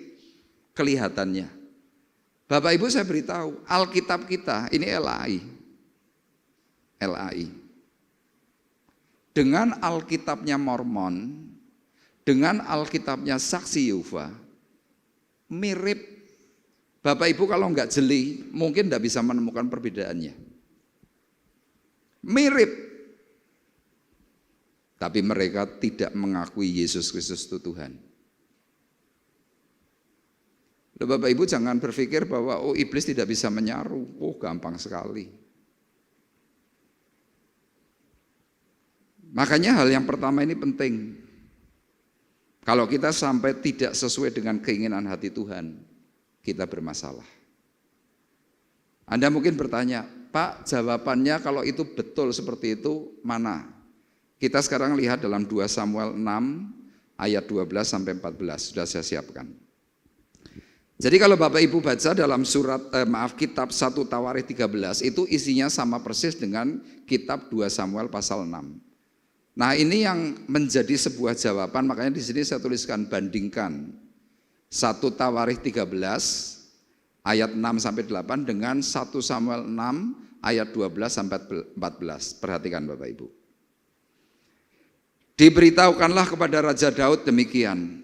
kelihatannya. Bapak Ibu saya beritahu, Alkitab kita ini LAI. Dengan Alkitabnya Mormon, dengan Alkitabnya saksi Yehova mirip. Bapak Ibu kalau enggak jeli mungkin enggak bisa menemukan perbedaannya. Mirip. Tapi mereka tidak mengakui Yesus Kristus itu Tuhan. Loh, Bapak Ibu jangan berpikir bahwa iblis tidak bisa menyaru. Gampang sekali. Makanya hal yang pertama ini penting. Kalau kita sampai tidak sesuai dengan keinginan hati Tuhan, kita bermasalah. Anda mungkin bertanya, Pak, jawabannya kalau itu betul seperti itu mana? Kita sekarang lihat dalam 2 Samuel 6 ayat 12 sampai 14, sudah saya siapkan. Jadi kalau Bapak Ibu baca dalam kitab 1 Tawarikh 13 itu isinya sama persis dengan kitab 2 Samuel pasal 6. Nah, ini yang menjadi sebuah jawaban, makanya di sini saya tuliskan bandingkan 1 Tawarikh 13 ayat 6 sampai 8 dengan 1 Samuel 6 ayat 12 sampai 14. Perhatikan Bapak Ibu. Diberitahukanlah kepada Raja Daud demikian,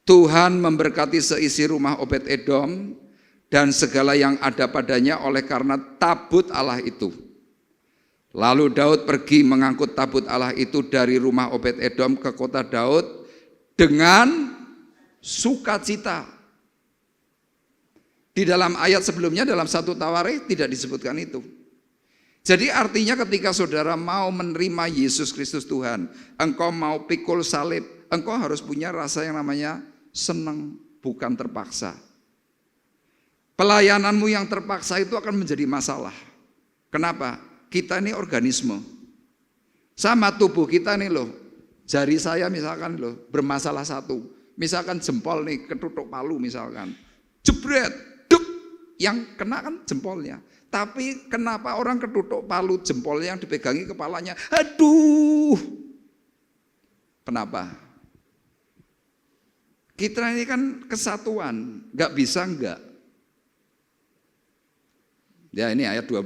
Tuhan memberkati seisi rumah Obed-Edom dan segala yang ada padanya oleh karena tabut Allah itu. Lalu Daud pergi mengangkut tabut Allah itu dari rumah Obed-Edom ke kota Daud dengan sukacita. Di dalam ayat sebelumnya dalam 1 Tawarikh tidak disebutkan itu. Jadi artinya ketika saudara mau menerima Yesus Kristus Tuhan, engkau mau pikul salib, engkau harus punya rasa yang namanya senang, bukan terpaksa. Pelayananmu yang terpaksa itu akan menjadi masalah. Kenapa? Kita ini organisme. Sama tubuh kita nih loh. Jari saya misalkan loh bermasalah satu. Misalkan jempol nih ketutuk palu misalkan. Jebret, duk, yang kena kan jempolnya. Tapi kenapa orang ketutuk palu jempolnya yang dipegangi kepalanya? Aduh. Kenapa? Kita ini kan kesatuan, nggak bisa enggak. Ya ini ayat 12.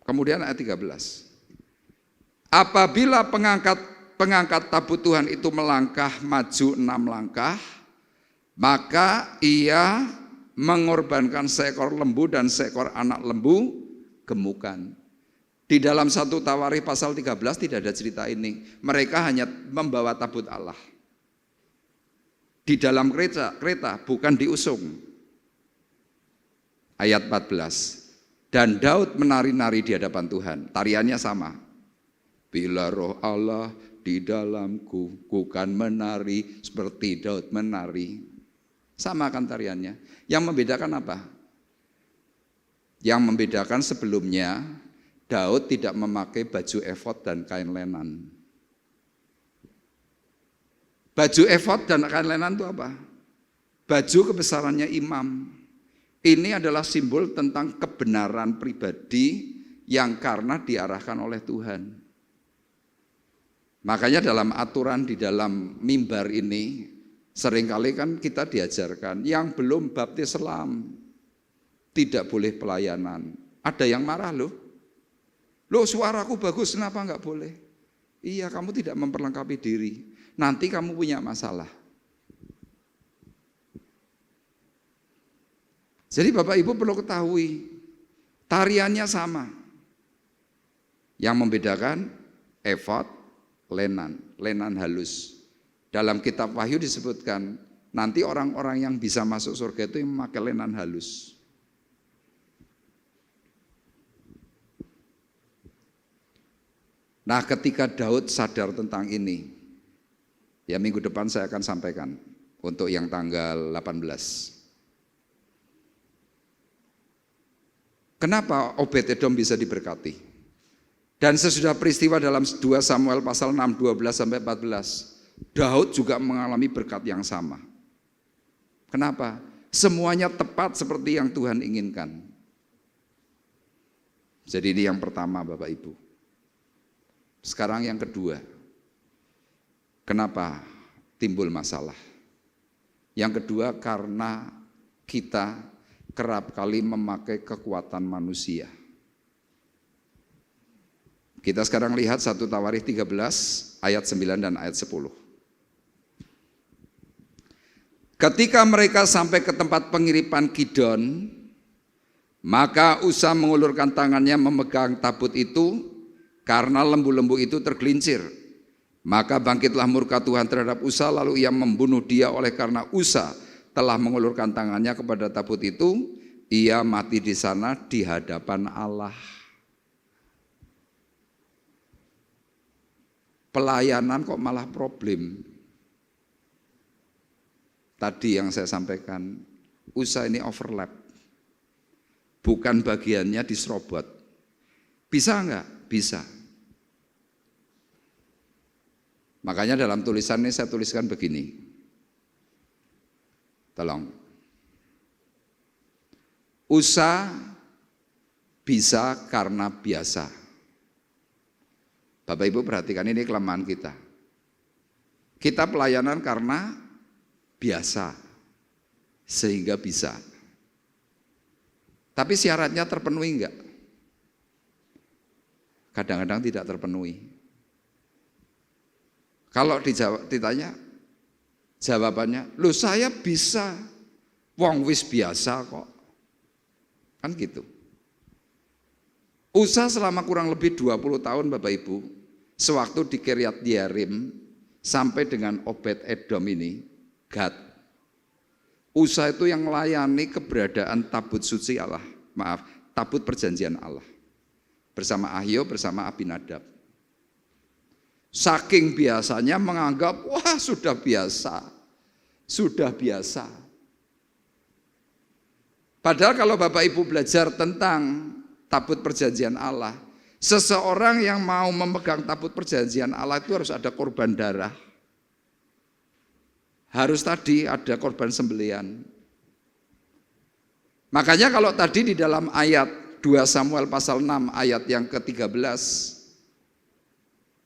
Kemudian ayat 13. Apabila pengangkat tabut Tuhan itu melangkah maju 6 langkah, maka ia mengorbankan seekor lembu dan seekor anak lembu gemukan. Di dalam 1 Tawarikh pasal 13 tidak ada cerita ini. Mereka hanya membawa tabut Allah. Di dalam kereta bukan diusung. Ayat 14. Dan Daud menari-nari di hadapan Tuhan. Tariannya sama. Bila roh Allah di dalamku, ku kan menari seperti Daud menari. Sama kan tariannya. Yang membedakan apa? Yang membedakan sebelumnya, Daud tidak memakai baju efod dan kain lenan. Baju efod dan kain lenan itu apa? Baju kebesarannya imam. Ini adalah simbol tentang kebenaran pribadi yang karena diarahkan oleh Tuhan. Makanya dalam aturan di dalam mimbar ini, seringkali kan kita diajarkan, yang belum baptis selam, tidak boleh pelayanan. Ada yang marah loh. Loh suaraku bagus, kenapa enggak boleh? Iya, kamu tidak memperlengkapi diri. Nanti kamu punya masalah. Jadi Bapak Ibu perlu ketahui, tariannya sama. Yang membedakan efod, lenan halus. Dalam kitab Wahyu disebutkan, nanti orang-orang yang bisa masuk surga itu yang memakai lenan halus. Nah ketika Daud sadar tentang ini, ya minggu depan saya akan sampaikan untuk yang tanggal 18. Kenapa Obed-Edom bisa diberkati? Dan sesudah peristiwa dalam 2 Samuel pasal 6, 12 sampai 14, Daud juga mengalami berkat yang sama. Kenapa? Semuanya tepat seperti yang Tuhan inginkan. Jadi ini yang pertama Bapak Ibu. Sekarang yang kedua. Kenapa timbul masalah? Yang kedua karena kita kerap kali memakai kekuatan manusia. Kita sekarang lihat 1 Tawarikh 13 ayat 9 dan ayat 10. Ketika mereka sampai ke tempat pengiripan Kidon, maka Usa mengulurkan tangannya memegang tabut itu karena lembu-lembu itu tergelincir. Maka bangkitlah murka Tuhan terhadap Usa, lalu ia membunuh dia. Oleh karena Usa telah mengulurkan tangannya kepada tabut itu, ia mati di sana di hadapan Allah. Pelayanan kok malah problem. Tadi yang saya sampaikan, Usa ini overlap. Bukan bagiannya diserobot. Bisa enggak? Bisa. Makanya dalam tulisan ini saya tuliskan begini. Tolong. Usa bisa karena biasa. Bapak Ibu perhatikan, ini kelemahan kita. Kita pelayanan karena biasa, sehingga bisa. Tapi syaratnya terpenuhi enggak? Kadang-kadang tidak terpenuhi. Kalau ditanya, jawabannya, loh saya bisa, wong wis biasa kok. Kan gitu. Usa selama kurang lebih 20 tahun Bapak Ibu, sewaktu di Kiryat Yearim sampai dengan Obed Edom ini, Gad. Usa itu yang melayani keberadaan tabut suci Allah, tabut perjanjian Allah. Bersama Ahio, bersama Abinadab. Saking biasanya menganggap, wah sudah biasa. Sudah biasa. Padahal kalau Bapak Ibu belajar tentang tabut perjanjian Allah, seseorang yang mau memegang tabut perjanjian Allah itu harus ada korban darah. Harus tadi ada korban sembelian. Makanya kalau tadi di dalam ayat 2 Samuel pasal 6 ayat yang ke-13,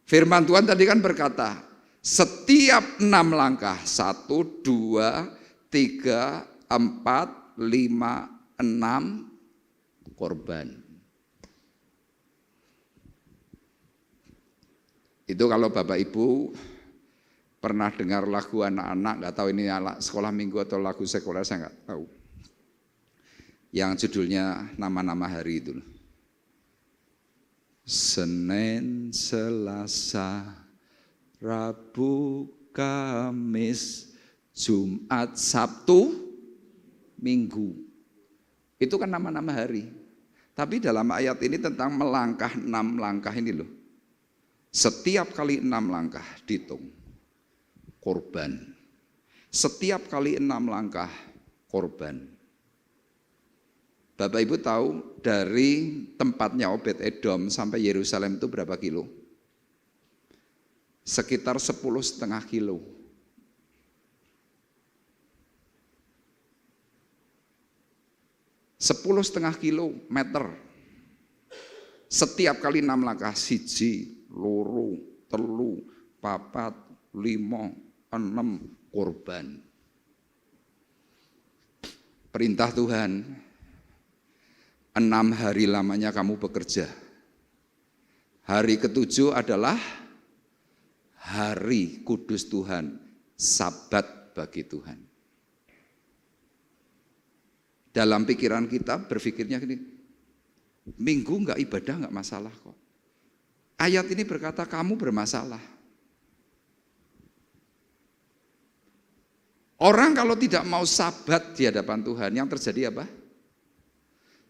firman Tuhan tadi kan berkata, setiap 6 langkah, 1, 2, 3, 4, 5, 6 korban. Itu kalau Bapak Ibu pernah dengar lagu anak-anak, nggak tahu ini sekolah minggu atau lagu sekuler, saya nggak tahu. Yang judulnya nama-nama hari itu. Senin, Selasa, Rabu, Kamis, Jumat, Sabtu, Minggu. Itu kan nama-nama hari. Tapi dalam ayat ini tentang melangkah 6 langkah ini loh. Setiap kali 6 langkah dihitung. Korban. Setiap kali 6 langkah korban. Bapak Ibu tahu dari tempatnya Obed Edom sampai Yerusalem itu berapa kilo? Sekitar 10,5 kilo. Kilometer. Setiap kali 6 langkah, 1, 2, 3, 4, 5, 6 korban. Perintah Tuhan, 6 hari lamanya kamu bekerja. Hari ke-7 adalah hari kudus Tuhan, Sabat bagi Tuhan. Dalam pikiran kita berpikirnya gini, Minggu enggak ibadah enggak masalah kok. Ayat ini berkata kamu bermasalah. Orang kalau tidak mau sabat di hadapan Tuhan, yang terjadi apa?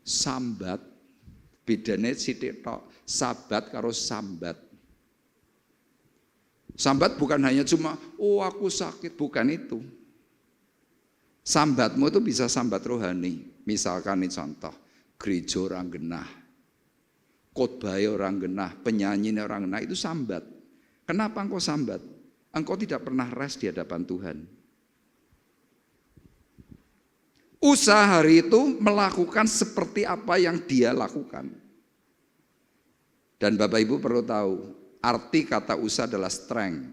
Sambat. Bedanya sithik tok, sabat karo sambat. Sambat bukan hanya cuma, oh aku sakit, bukan itu. Sambatmu itu bisa sambat rohani. Misalkan ini contoh, gereja orang genah, khotbah orang genah, penyanyi orang genah, itu sambat. Kenapa engkau sambat? Engkau tidak pernah rest di hadapan Tuhan. Usa hari itu melakukan seperti apa yang dia lakukan. Dan Bapak Ibu perlu tahu, arti kata Usa adalah strength.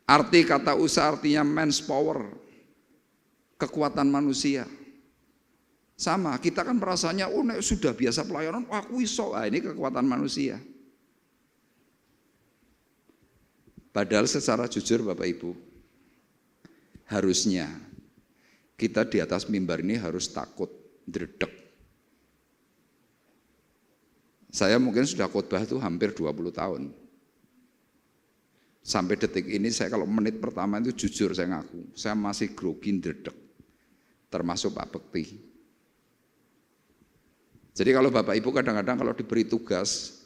Arti kata Usa artinya man's power, kekuatan manusia. Sama, kita kan merasanya, oh nek sudah biasa pelayanan, aku iso, ini kekuatan manusia. Padahal secara jujur Bapak Ibu, harusnya kita di atas mimbar ini harus takut, dredeg. Saya mungkin sudah khotbah itu hampir 20 tahun. Sampai detik ini saya kalau menit pertama itu jujur saya ngaku, saya masih grogi, dredeg. Termasuk Pak Bekti. Jadi kalau Bapak Ibu kadang-kadang kalau diberi tugas,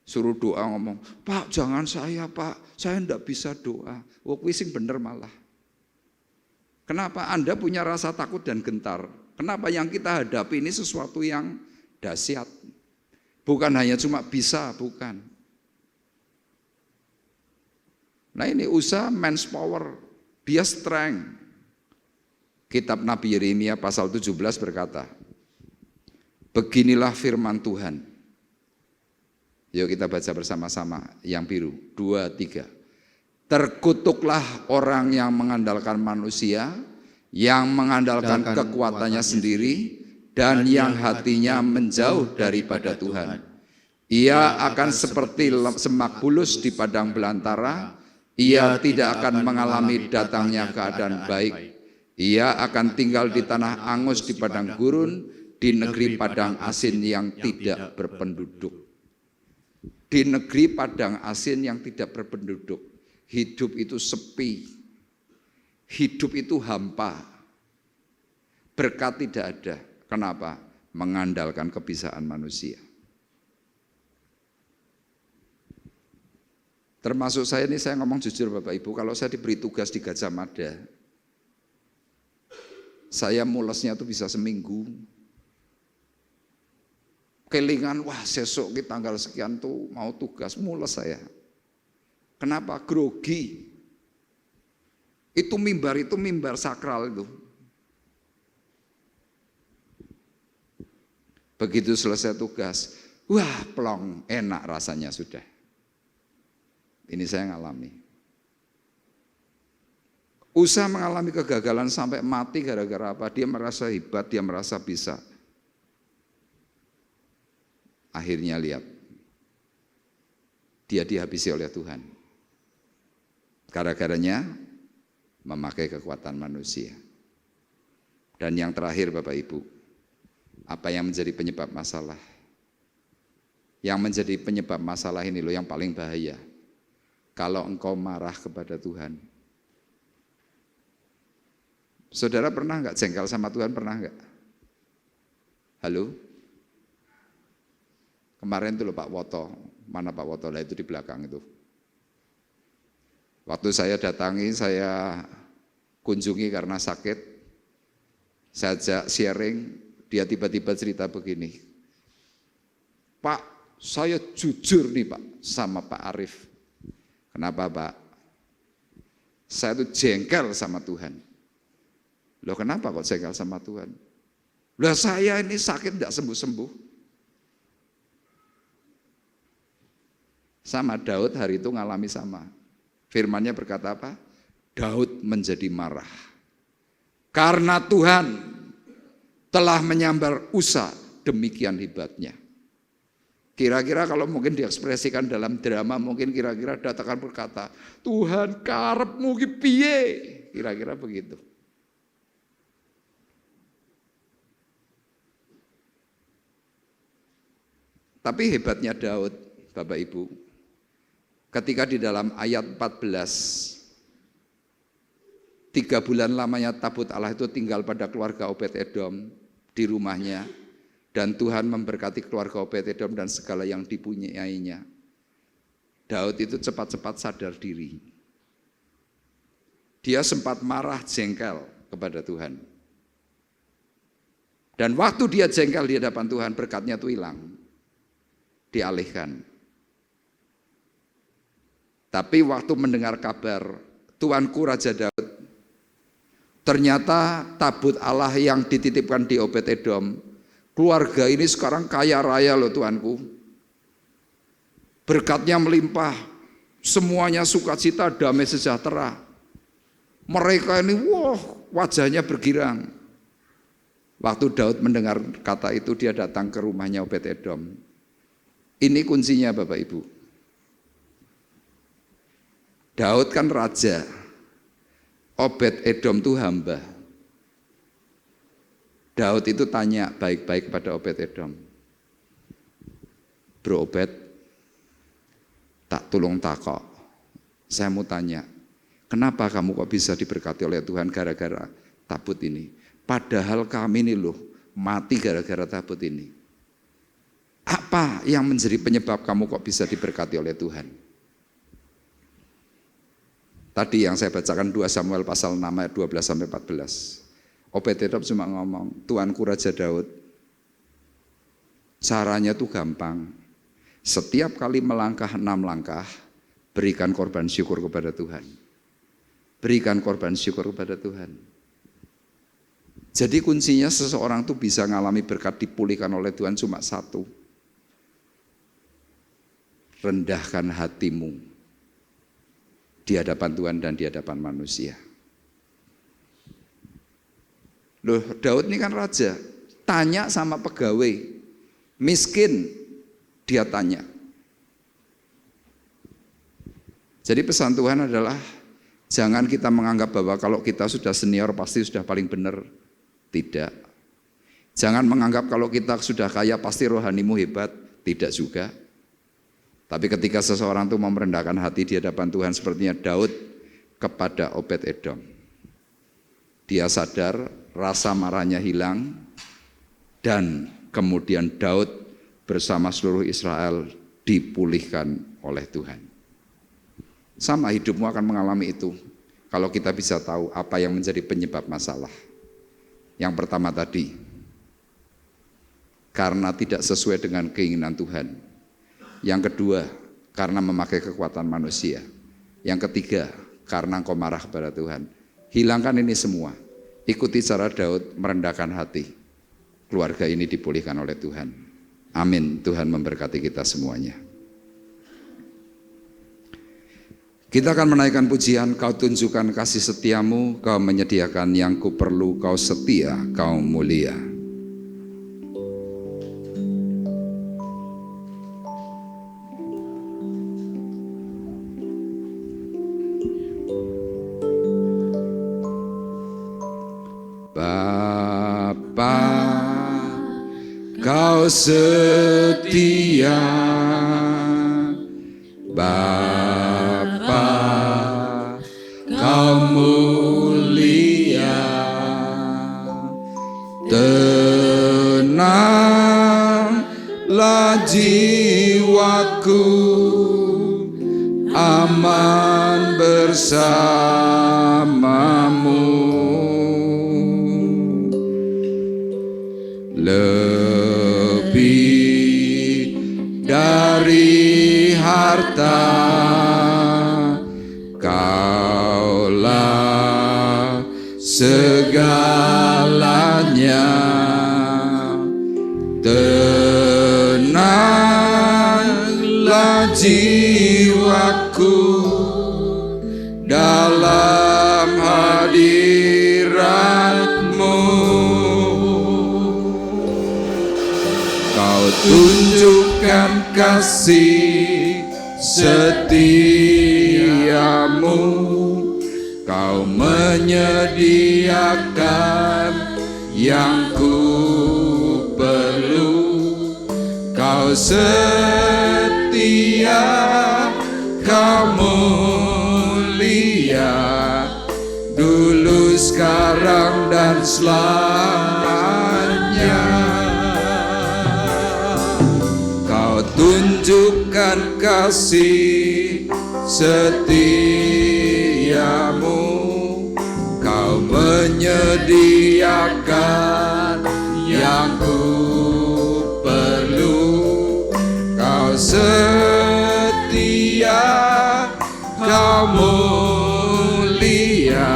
suruh doa ngomong, Pak jangan saya Pak, saya enggak bisa doa. Wah sing bener malah. Kenapa? Anda punya rasa takut dan gentar. Kenapa? Yang kita hadapi ini sesuatu yang dahsyat. Bukan hanya cuma bisa, bukan. Nah ini usaha man's power, dia strength. Kitab Nabi Yeremia pasal 17 berkata, beginilah firman Tuhan. Yuk kita baca bersama-sama yang biru, 2, 3. Terkutuklah orang yang mengandalkan manusia, yang mengandalkan kekuatannya sendiri, dan yang hatinya menjauh daripada Tuhan. Ia akan seperti semak bulus di padang belantara, ia tidak akan mengalami datangnya keadaan baik. Ia akan tinggal di tanah angus di padang gurun, di negeri padang asin yang tidak berpenduduk. Di negeri padang asin yang tidak berpenduduk, hidup itu sepi, hidup itu hampa, berkat tidak ada. Kenapa? Mengandalkan kebiasaan manusia. Termasuk saya ini, saya ngomong jujur Bapak Ibu, kalau saya diberi tugas di Gajah Mada, saya mulesnya tuh bisa seminggu. Kelingan, wah sesok kita tanggal sekian tuh mau tugas, mules saya. Kenapa? Grogi. Itu mimbar sakral itu. Begitu selesai tugas, wah plong, enak rasanya sudah. Ini saya ngalami. Usaha mengalami kegagalan sampai mati gara-gara apa? Dia merasa hebat, dia merasa bisa. Akhirnya lihat, dia dihabisi oleh Tuhan. Gara-garanya memakai kekuatan manusia. Dan yang terakhir Bapak Ibu, apa yang menjadi penyebab masalah? Yang menjadi penyebab masalah ini loh yang paling bahaya. Kalau engkau marah kepada Tuhan. Saudara pernah enggak jengkel sama Tuhan? Pernah enggak? Halo? Kemarin itu loh Pak Woto. Mana Pak Woto? Lah itu di belakang itu. Waktu saya datangi, saya kunjungi karena sakit. Saya ajak sharing. Dia tiba-tiba cerita begini, Pak, saya jujur nih Pak sama Pak Arif. Kenapa Pak? Saya tuh jengkel sama Tuhan. Loh kenapa kok jengkel sama Tuhan? Loh saya ini sakit tidak sembuh-sembuh. Sama Daud hari itu ngalami sama. Firman-Nya berkata apa? Daud menjadi marah. Karena Tuhan telah menyambar Usa, demikian hebatnya. Kira-kira kalau mungkin diekspresikan dalam drama, mungkin kira-kira datangkan berkata, Tuhan karepmu ki piye? Kira-kira begitu. Tapi hebatnya Daud, Bapak Ibu, ketika di dalam ayat 14, 3 bulan lamanya tabut Allah itu tinggal pada keluarga Obed-Edom di rumahnya, dan Tuhan memberkati keluarga Obed-Edom dan segala yang dipunyainya. Daud itu cepat-cepat sadar diri. Dia sempat marah, jengkel kepada Tuhan. Dan waktu dia jengkel di hadapan Tuhan, berkatnya itu hilang, dialihkan. Tapi waktu mendengar kabar tuanku Raja Daud, ternyata tabut Allah yang dititipkan di Obed-Edom, keluarga ini sekarang kaya raya loh tuanku. Berkatnya melimpah, semuanya sukacita, damai sejahtera. Mereka ini wajahnya bergirang. Waktu Daud mendengar kata itu, dia datang ke rumahnya Obed-Edom. Ini kuncinya Bapak Ibu. Daud kan raja. Obed Edom itu hamba. Daud itu tanya baik-baik kepada Obed Edom. Bro Obed, tak tulung takok. Saya mau tanya, kenapa kamu kok bisa diberkati oleh Tuhan gara-gara tabut ini? Padahal kami ini loh mati gara-gara tabut ini. Apa yang menjadi penyebab kamu kok bisa diberkati oleh Tuhan? Tadi yang saya bacakan 2 Samuel pasal 6 ayat 12-14. Obed Edom cuma ngomong, Tuanku Raja Daud, caranya tuh gampang. Setiap kali melangkah 6 langkah, berikan korban syukur kepada Tuhan. Berikan korban syukur kepada Tuhan. Jadi kuncinya seseorang tuh bisa ngalami berkat dipulihkan oleh Tuhan cuma satu. Rendahkan hatimu di hadapan Tuhan dan di hadapan manusia. Loh, Daud ini kan raja, tanya sama pegawai, miskin, dia tanya. Jadi pesan Tuhan adalah, jangan kita menganggap bahwa kalau kita sudah senior pasti sudah paling benar. Tidak. Jangan menganggap kalau kita sudah kaya pasti rohanimu hebat. Tidak juga. Tapi ketika seseorang itu mau merendahkan hati di hadapan Tuhan sepertinya Daud kepada Obed Edom. Dia sadar rasa marahnya hilang dan kemudian Daud bersama seluruh Israel dipulihkan oleh Tuhan. Sama hidupmu akan mengalami itu kalau kita bisa tahu apa yang menjadi penyebab masalah. Yang pertama tadi, karena tidak sesuai dengan keinginan Tuhan. Yang kedua, karena memakai kekuatan manusia. Yang ketiga, karena engkau marah kepada Tuhan. Hilangkan ini semua. Ikuti cara Daud merendahkan hati. Keluarga ini dipulihkan oleh Tuhan. Amin. Tuhan memberkati kita semuanya. Kita akan menaikkan pujian, kau tunjukkan kasih setiamu, kau menyediakan yang ku perlu, kau setia, kau mulia. Bapa, kau setia, Bapa, kau mulia, tenanglah jiwaku, aman bersamamu. Lebih dari harta, kaulah segalanya. Tenanglah jiwaku dalam hadirat-Mu. Kau tunjukkan kasih setiamu, kau menyediakan yang ku perlu. Kau setia, kau mulia, dulu, sekarang, dan selamanya. Tunjukkan kasih setiamu, kau menyediakan yang ku perlu. Kau setia, kau mulia,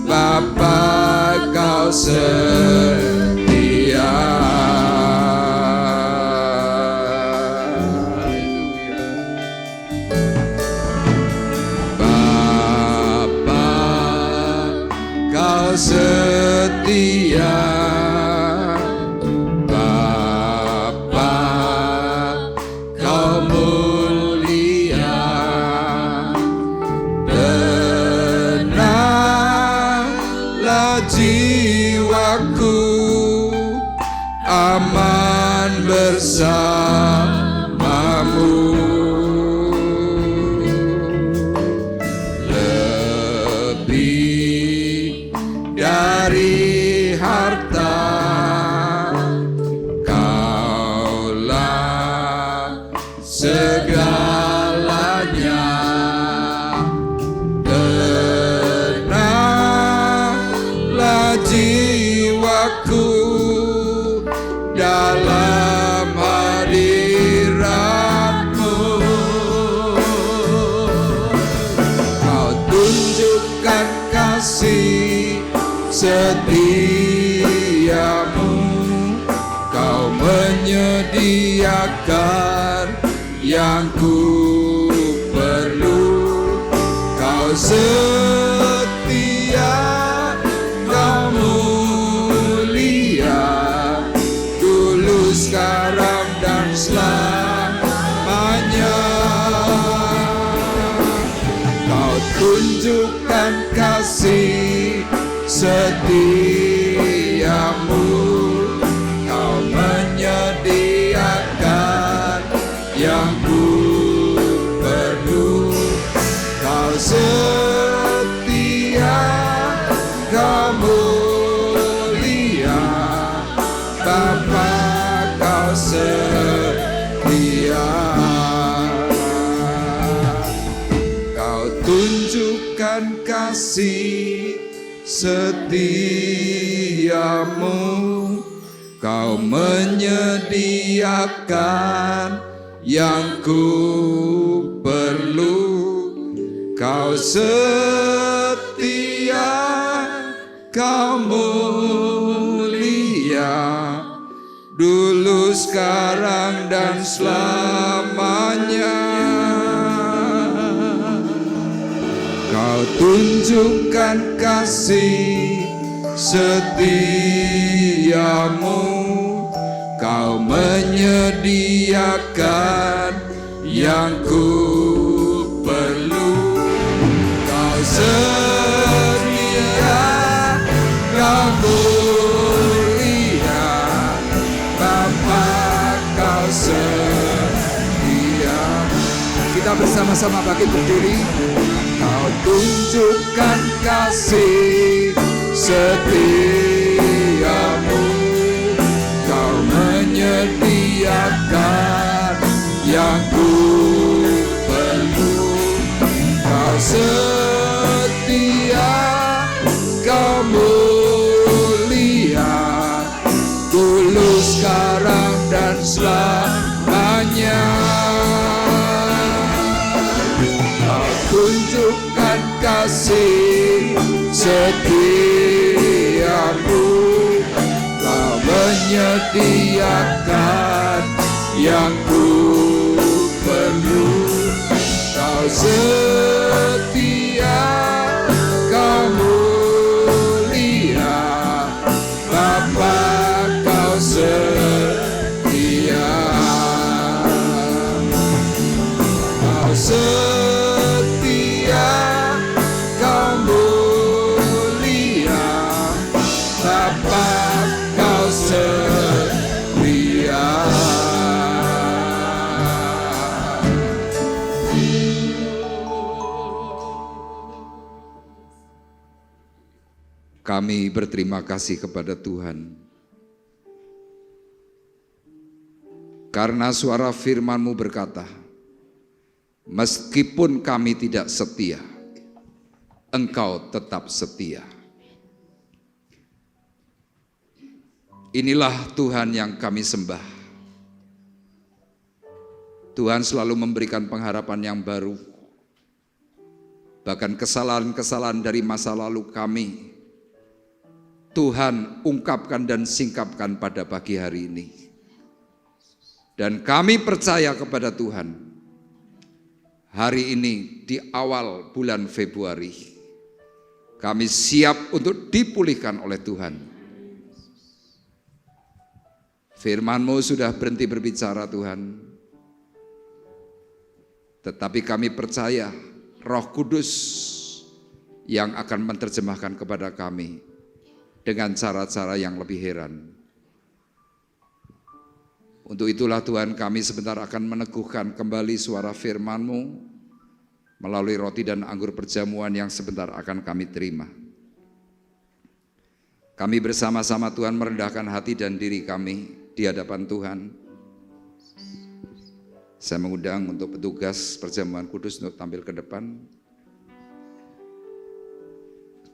Bapa, kau setia. Setia, Bapa, kau mulia, tenanglah setiamu, Kau menyediakan yang ku perlu. Kau setia, Kau mulia, dulu, sekarang, dan selamanya. Kau tunjukkan kasih setiamu, Kau menyediakan yang ku perlu. Kau setia, Kau mulia, Bapa, Kau setia. Kau tunjukkan kasih setiamu, Kau menyediakan yang ku perlu. Kau setia, Kau mulia, dulu, sekarang, dan selamanya. Kau tunjukkan kasih setiamu, Kau menyediakan yang ku perlu. Kau setia, Kau mulia, Bapa, Kau setia. Kita bersama-sama bangkit berdiri. Kau tunjukkan kasih setiamu, Kau menyediakan yang ku perlu. Kau setia, Kau mulia, dulu, sekarang, dan selamanya. Kau tunjukkan kasih setiamu, Kau menyediakan yang ku perlu. Kau setia, Kau mulia, Bapa, Kau setia. Kau setia, Kau mulia, Bapa, Kau setia. Kami berterima kasih kepada Tuhan karena suara firman-Mu berkata, meskipun kami tidak setia, Engkau tetap setia. Inilah Tuhan yang kami sembah. Tuhan selalu memberikan pengharapan yang baru. Bahkan kesalahan-kesalahan dari masa lalu kami, Tuhan ungkapkan dan singkapkan pada pagi hari ini. Dan kami percaya kepada Tuhan. Hari ini di awal bulan Februari, kami siap untuk dipulihkan oleh Tuhan. Firman-Mu sudah berhenti berbicara Tuhan. Tetapi kami percaya Roh Kudus yang akan menerjemahkan kepada kami dengan cara-cara yang lebih heran. Untuk itulah Tuhan, kami sebentar akan meneguhkan kembali suara firman-Mu melalui roti dan anggur perjamuan yang sebentar akan kami terima. Kami bersama-sama Tuhan merendahkan hati dan diri kami di hadapan Tuhan. Saya mengundang untuk petugas perjamuan kudus untuk tampil ke depan.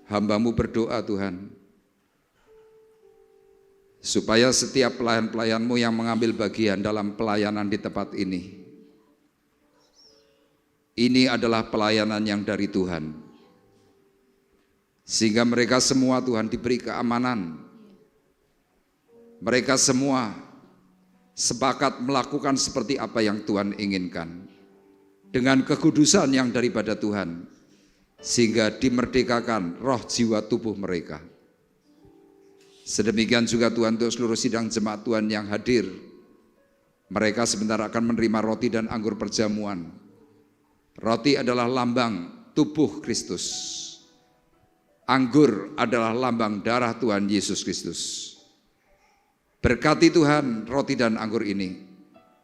Hamba-Mu berdoa Tuhan, supaya setiap pelayan-pelayan-Mu yang mengambil bagian dalam pelayanan di tempat ini adalah pelayanan yang dari Tuhan. Sehingga mereka semua Tuhan diberi keamanan. Mereka semua sepakat melakukan seperti apa yang Tuhan inginkan. Dengan kekudusan yang daripada Tuhan. Sehingga dimerdekakan roh, jiwa, tubuh mereka. Sedemikian juga Tuhan untuk seluruh sidang jemaat Tuhan yang hadir. Mereka sebentar akan menerima roti dan anggur perjamuan. Roti adalah lambang tubuh Kristus. Anggur adalah lambang darah Tuhan Yesus Kristus. Berkati Tuhan roti dan anggur ini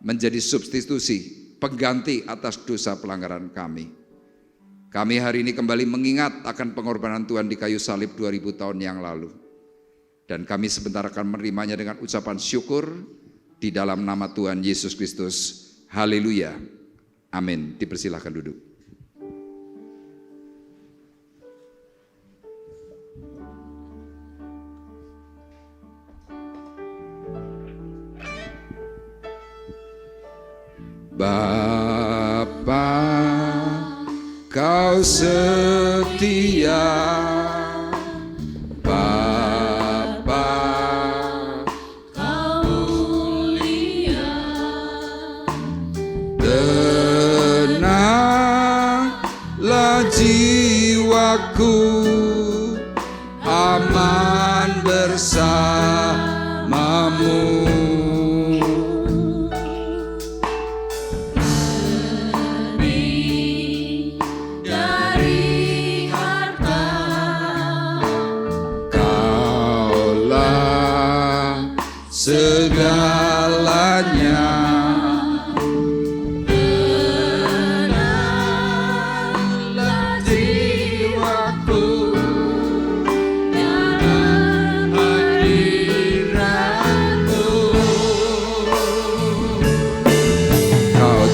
menjadi substitusi, pengganti atas dosa pelanggaran kami. Kami hari ini kembali mengingat akan pengorbanan Tuhan di kayu salib 2000 tahun yang lalu. Dan kami sebentar akan menerimanya dengan ucapan syukur di dalam nama Tuhan Yesus Kristus. Haleluya. Amin. Dipersilahkan duduk. Bapa, Kau setia. Jiwaku aman bersamamu. Lebih dari harta, Kaulah segalanya.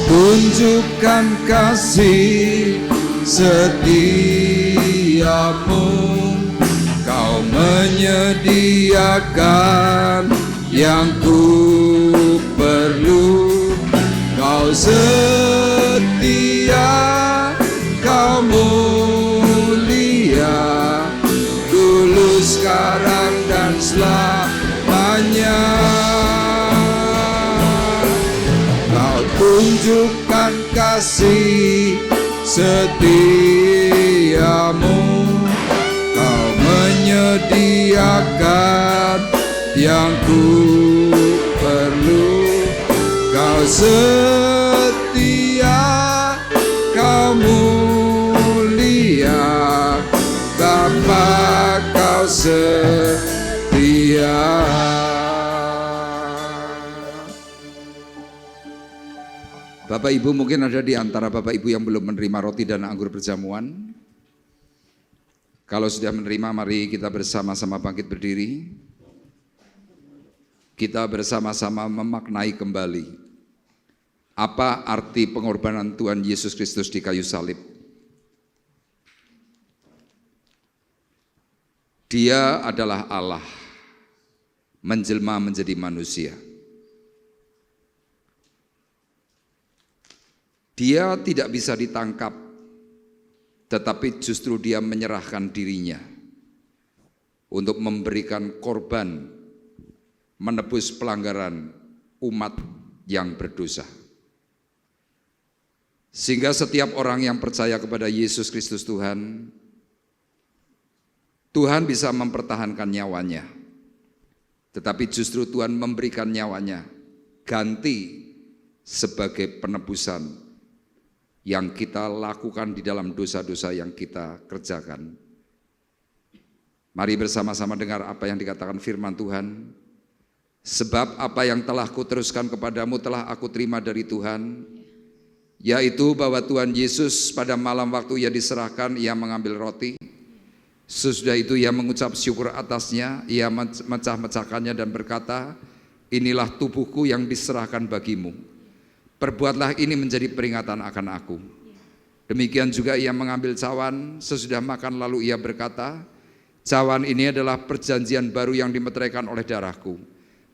Tunjukkan kasih setiamu, Kau menyediakan yang ku perlu. Kau setia, Kau mulia, dulu, sekarang, dan selamanya. Tunjukkan kasih setiamu, Kau menyediakan yang ku perlu. Kau setia, Kau mulia, Bapa, Kau setia. Bapak Ibu, mungkin ada di antara Bapak Ibu yang belum menerima roti dan anggur perjamuan. Kalau sudah menerima, mari kita bersama-sama bangkit berdiri. Kita bersama-sama memaknai kembali apa arti pengorbanan Tuhan Yesus Kristus di kayu salib. Dia adalah Allah, menjelma menjadi manusia. Dia tidak bisa ditangkap, tetapi justru dia menyerahkan dirinya untuk memberikan korban, menebus pelanggaran umat yang berdosa. Sehingga setiap orang yang percaya kepada Yesus Kristus Tuhan, Tuhan bisa mempertahankan nyawanya. Tetapi justru Tuhan memberikan nyawanya ganti sebagai penebusan yang kita lakukan di dalam dosa-dosa yang kita kerjakan. Mari bersama-sama dengar apa yang dikatakan firman Tuhan. Sebab apa yang telah kuteruskan kepadamu telah aku terima dari Tuhan, yaitu bahwa Tuhan Yesus pada malam waktu ia diserahkan, ia mengambil roti. Sesudah itu ia mengucap syukur atasnya, ia mecah-mecahkannya dan berkata, inilah tubuhku yang diserahkan bagimu. Perbuatlah ini menjadi peringatan akan aku. Demikian juga ia mengambil cawan, sesudah makan lalu ia berkata, cawan ini adalah perjanjian baru yang dimeteraikan oleh darahku.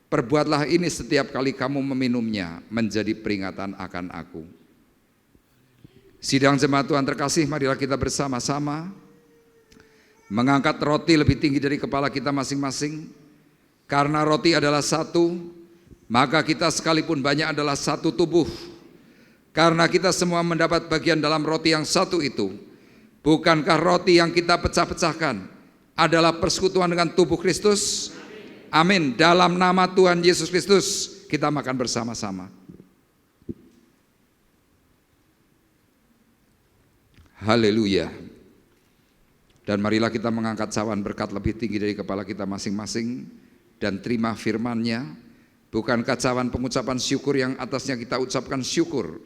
Perbuatlah ini setiap kali kamu meminumnya menjadi peringatan akan aku. Sidang jemaat Tuhan terkasih, marilah kita bersama-sama mengangkat roti lebih tinggi dari kepala kita masing-masing. Karena roti adalah satu, maka kita sekalipun banyak adalah satu tubuh. Karena kita semua mendapat bagian dalam roti yang satu itu, bukankah roti yang kita pecah-pecahkan adalah persekutuan dengan tubuh Kristus? Amin. Dalam nama Tuhan Yesus Kristus kita makan bersama-sama. Haleluya. Dan marilah kita mengangkat cawan berkat lebih tinggi dari kepala kita masing-masing dan terima firman-Nya. Bukankah cawan pengucapan syukur yang atasnya kita ucapkan syukur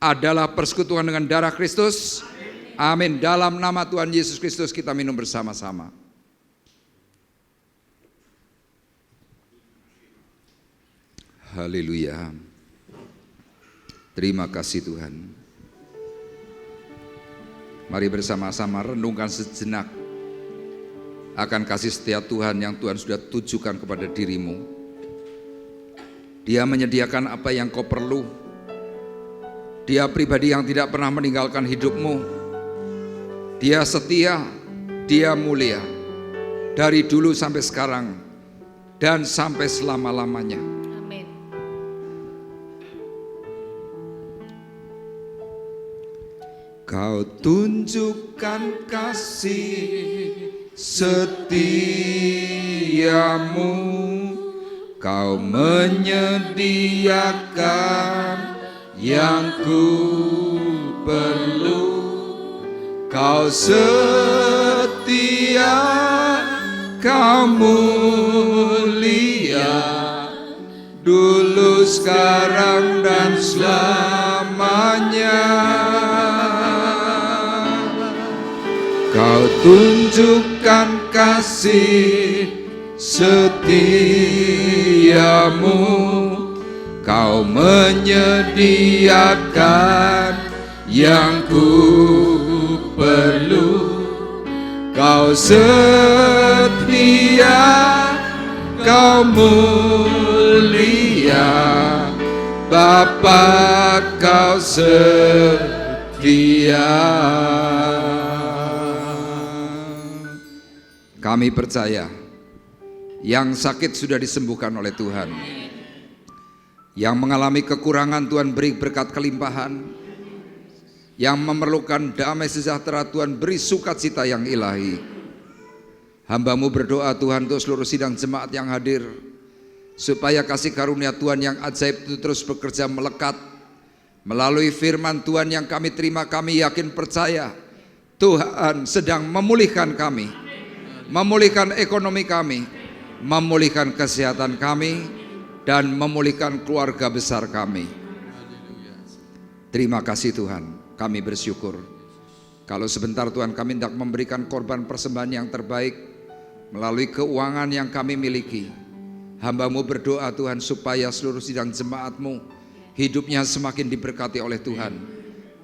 adalah persekutuan dengan darah Kristus? Amin. Dalam nama Tuhan Yesus Kristus kita minum bersama-sama. Haleluya. Terima kasih Tuhan. Mari bersama-sama renungkan sejenak akan kasih setia Tuhan yang Tuhan sudah tujukan kepada dirimu. Dia menyediakan apa yang kau perlu. Dia pribadi yang tidak pernah meninggalkan hidupmu. Dia setia, dia mulia. Dari dulu sampai sekarang dan sampai selama-lamanya. Amin. Kau tunjukkan kasih setiamu, kau menyediakan yang ku perlu. Kau setia, kau mulia, dulu, sekarang, dan selamanya. Kau tunjukkan kasih setiamu, kau menyediakan yang ku perlu. Kau setia, kau mulia, Bapa, kau setia. Kami percaya yang sakit sudah disembuhkan oleh Tuhan. Yang mengalami kekurangan Tuhan beri berkat kelimpahan. Yang memerlukan damai sejahtera Tuhan beri sukacita yang ilahi. Hamba-Mu berdoa Tuhan untuk seluruh sidang jemaat yang hadir, supaya kasih karunia Tuhan yang ajaib itu terus bekerja melekat. Melalui firman Tuhan yang kami terima, kami yakin percaya Tuhan sedang memulihkan kami, memulihkan ekonomi kami, memulihkan kesehatan kami, dan memulihkan keluarga besar kami. Terima kasih Tuhan. Kami bersyukur kalau sebentar Tuhan kami hendak memberikan korban persembahan yang terbaik melalui keuangan yang kami miliki. Hamba-Mu berdoa Tuhan supaya seluruh sidang jemaat-Mu hidupnya semakin diberkati oleh Tuhan,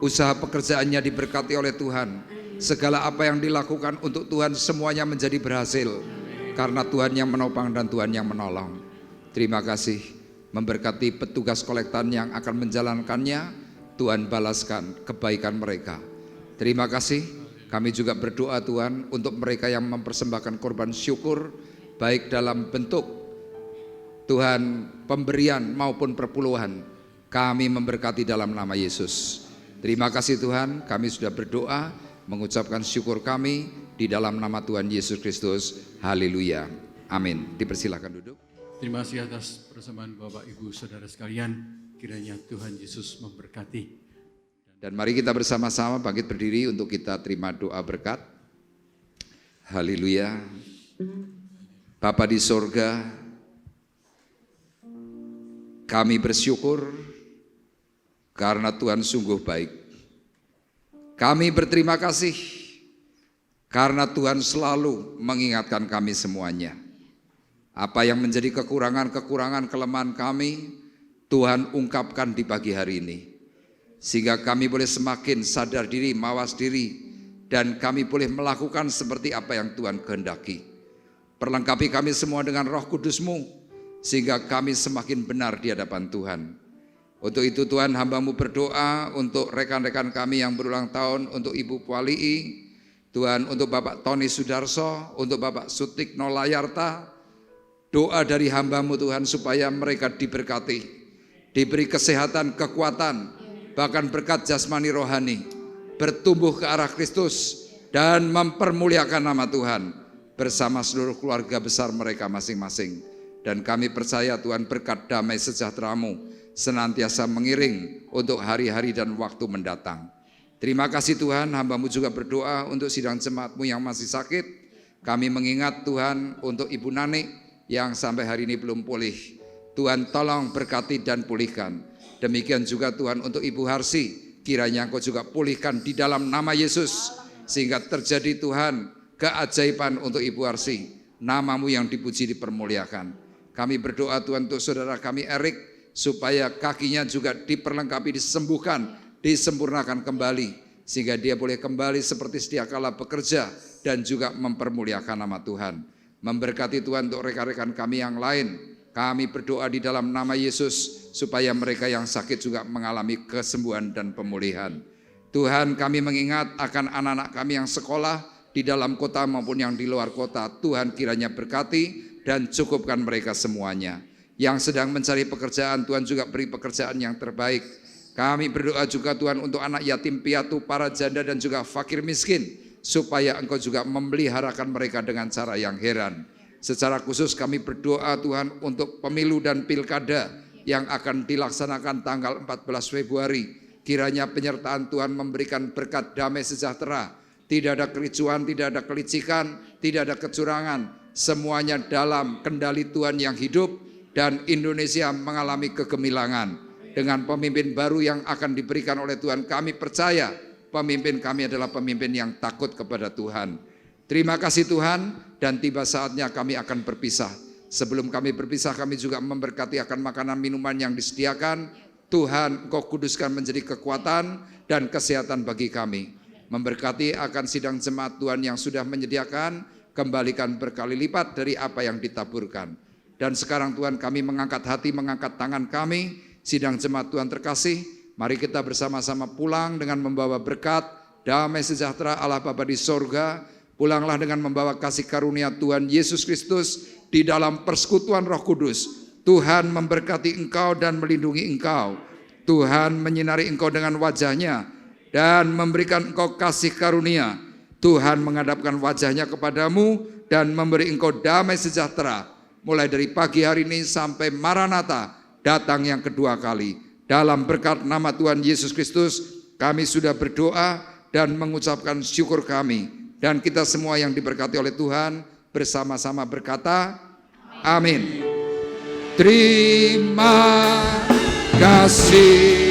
usaha pekerjaannya diberkati oleh Tuhan, segala apa yang dilakukan untuk Tuhan semuanya menjadi berhasil karena Tuhan yang menopang dan Tuhan yang menolong. Terima kasih, memberkati petugas kolektan yang akan menjalankannya. Tuhan balaskan kebaikan mereka. Terima kasih. Kami juga berdoa Tuhan untuk mereka yang mempersembahkan korban syukur, baik dalam bentuk Tuhan pemberian maupun perpuluhan. Kami memberkati dalam nama Yesus. Terima kasih Tuhan, kami sudah berdoa mengucapkan syukur kami di dalam nama Tuhan Yesus Kristus. Haleluya. Amin. Dipersilakan duduk. Terima kasih atas persembahan Bapak Ibu Saudara sekalian. Kiranya Tuhan Yesus memberkati. Dan mari kita bersama-sama bangkit berdiri untuk kita terima doa berkat. Haleluya. Bapa di sorga, kami bersyukur karena Tuhan sungguh baik. Kami berterima kasih karena Tuhan selalu mengingatkan kami semuanya. Apa yang menjadi kekurangan-kekurangan kelemahan kami, Tuhan ungkapkan di pagi hari ini, sehingga kami boleh semakin sadar diri, mawas diri, dan kami boleh melakukan seperti apa yang Tuhan kehendaki. Perlengkapi kami semua dengan Roh Kudus-Mu, sehingga kami semakin benar di hadapan Tuhan. Untuk itu Tuhan, hamba-Mu berdoa untuk rekan-rekan kami yang berulang tahun, untuk Ibu Pualii, Tuhan, untuk Bapak Tony Sudarso, untuk Bapak Sutikno Layarta, doa dari hamba-Mu Tuhan supaya mereka diberkati, diberi kesehatan, kekuatan, bahkan berkat jasmani rohani, bertumbuh ke arah Kristus dan mempermuliakan nama Tuhan bersama seluruh keluarga besar mereka masing-masing. Dan kami percaya Tuhan, berkat damai sejahtera-Mu senantiasa mengiring untuk hari-hari dan waktu mendatang. Terima kasih Tuhan, hamba-Mu juga berdoa untuk sidang jemaat-Mu yang masih sakit. Kami mengingat Tuhan untuk Ibu Nani yang sampai hari ini belum pulih. Tuhan tolong berkati dan pulihkan. Demikian juga Tuhan untuk Ibu Harsi, kiranya Engkau juga pulihkan di dalam nama Yesus, sehingga terjadi Tuhan keajaiban untuk Ibu Harsi. Nama-Mu yang dipuji dipermuliakan. Kami berdoa Tuhan untuk saudara kami Erik, supaya kakinya juga diperlengkapi, disembuhkan, disempurnakan kembali, sehingga dia boleh kembali seperti sedia kala bekerja dan juga mempermuliakan nama Tuhan. Memberkati Tuhan untuk rekan-rekan kami yang lain. Kami berdoa di dalam nama Yesus supaya mereka yang sakit juga mengalami kesembuhan dan pemulihan. Tuhan, kami mengingat akan anak-anak kami yang sekolah di dalam kota maupun yang di luar kota. Tuhan kiranya berkati dan cukupkan mereka semuanya. Yang sedang mencari pekerjaan, Tuhan juga beri pekerjaan yang terbaik. Kami berdoa juga Tuhan untuk anak yatim piatu, para janda dan juga fakir miskin, supaya Engkau juga memeliharakan mereka dengan cara yang heran. Secara khusus kami berdoa Tuhan untuk pemilu dan pilkada yang akan dilaksanakan tanggal 14 Februari. Kiranya penyertaan Tuhan memberikan berkat damai sejahtera. Tidak ada kericuan, tidak ada kelicikan, tidak ada kecurangan. Semuanya dalam kendali Tuhan yang hidup, dan Indonesia mengalami kegemilangan. Dengan pemimpin baru yang akan diberikan oleh Tuhan, kami percaya pemimpin kami adalah pemimpin yang takut kepada Tuhan. Terima kasih Tuhan, dan tiba saatnya kami akan berpisah. Sebelum kami berpisah, kami juga memberkati akan makanan minuman yang disediakan. Tuhan, Engkau kuduskan menjadi kekuatan dan kesehatan bagi kami. Memberkati akan sidang jemaat Tuhan yang sudah menyediakan, kembalikan berkali lipat dari apa yang ditaburkan. Dan sekarang Tuhan, kami mengangkat hati, mengangkat tangan kami, sidang jemaat Tuhan terkasih, mari kita bersama-sama pulang dengan membawa berkat, damai sejahtera Allah Bapa di sorga. Pulanglah dengan membawa kasih karunia Tuhan Yesus Kristus di dalam persekutuan Roh Kudus. Tuhan memberkati engkau dan melindungi engkau. Tuhan menyinari engkau dengan wajah-Nya dan memberikan engkau kasih karunia. Tuhan menghadapkan wajah-Nya kepadamu dan memberi engkau damai sejahtera. Mulai dari pagi hari ini sampai Maranatha datang yang kedua kali. Dalam berkat nama Tuhan Yesus Kristus, kami sudah berdoa dan mengucapkan syukur kami. Dan kita semua yang diberkati oleh Tuhan bersama-sama berkata, amin. Terima kasih.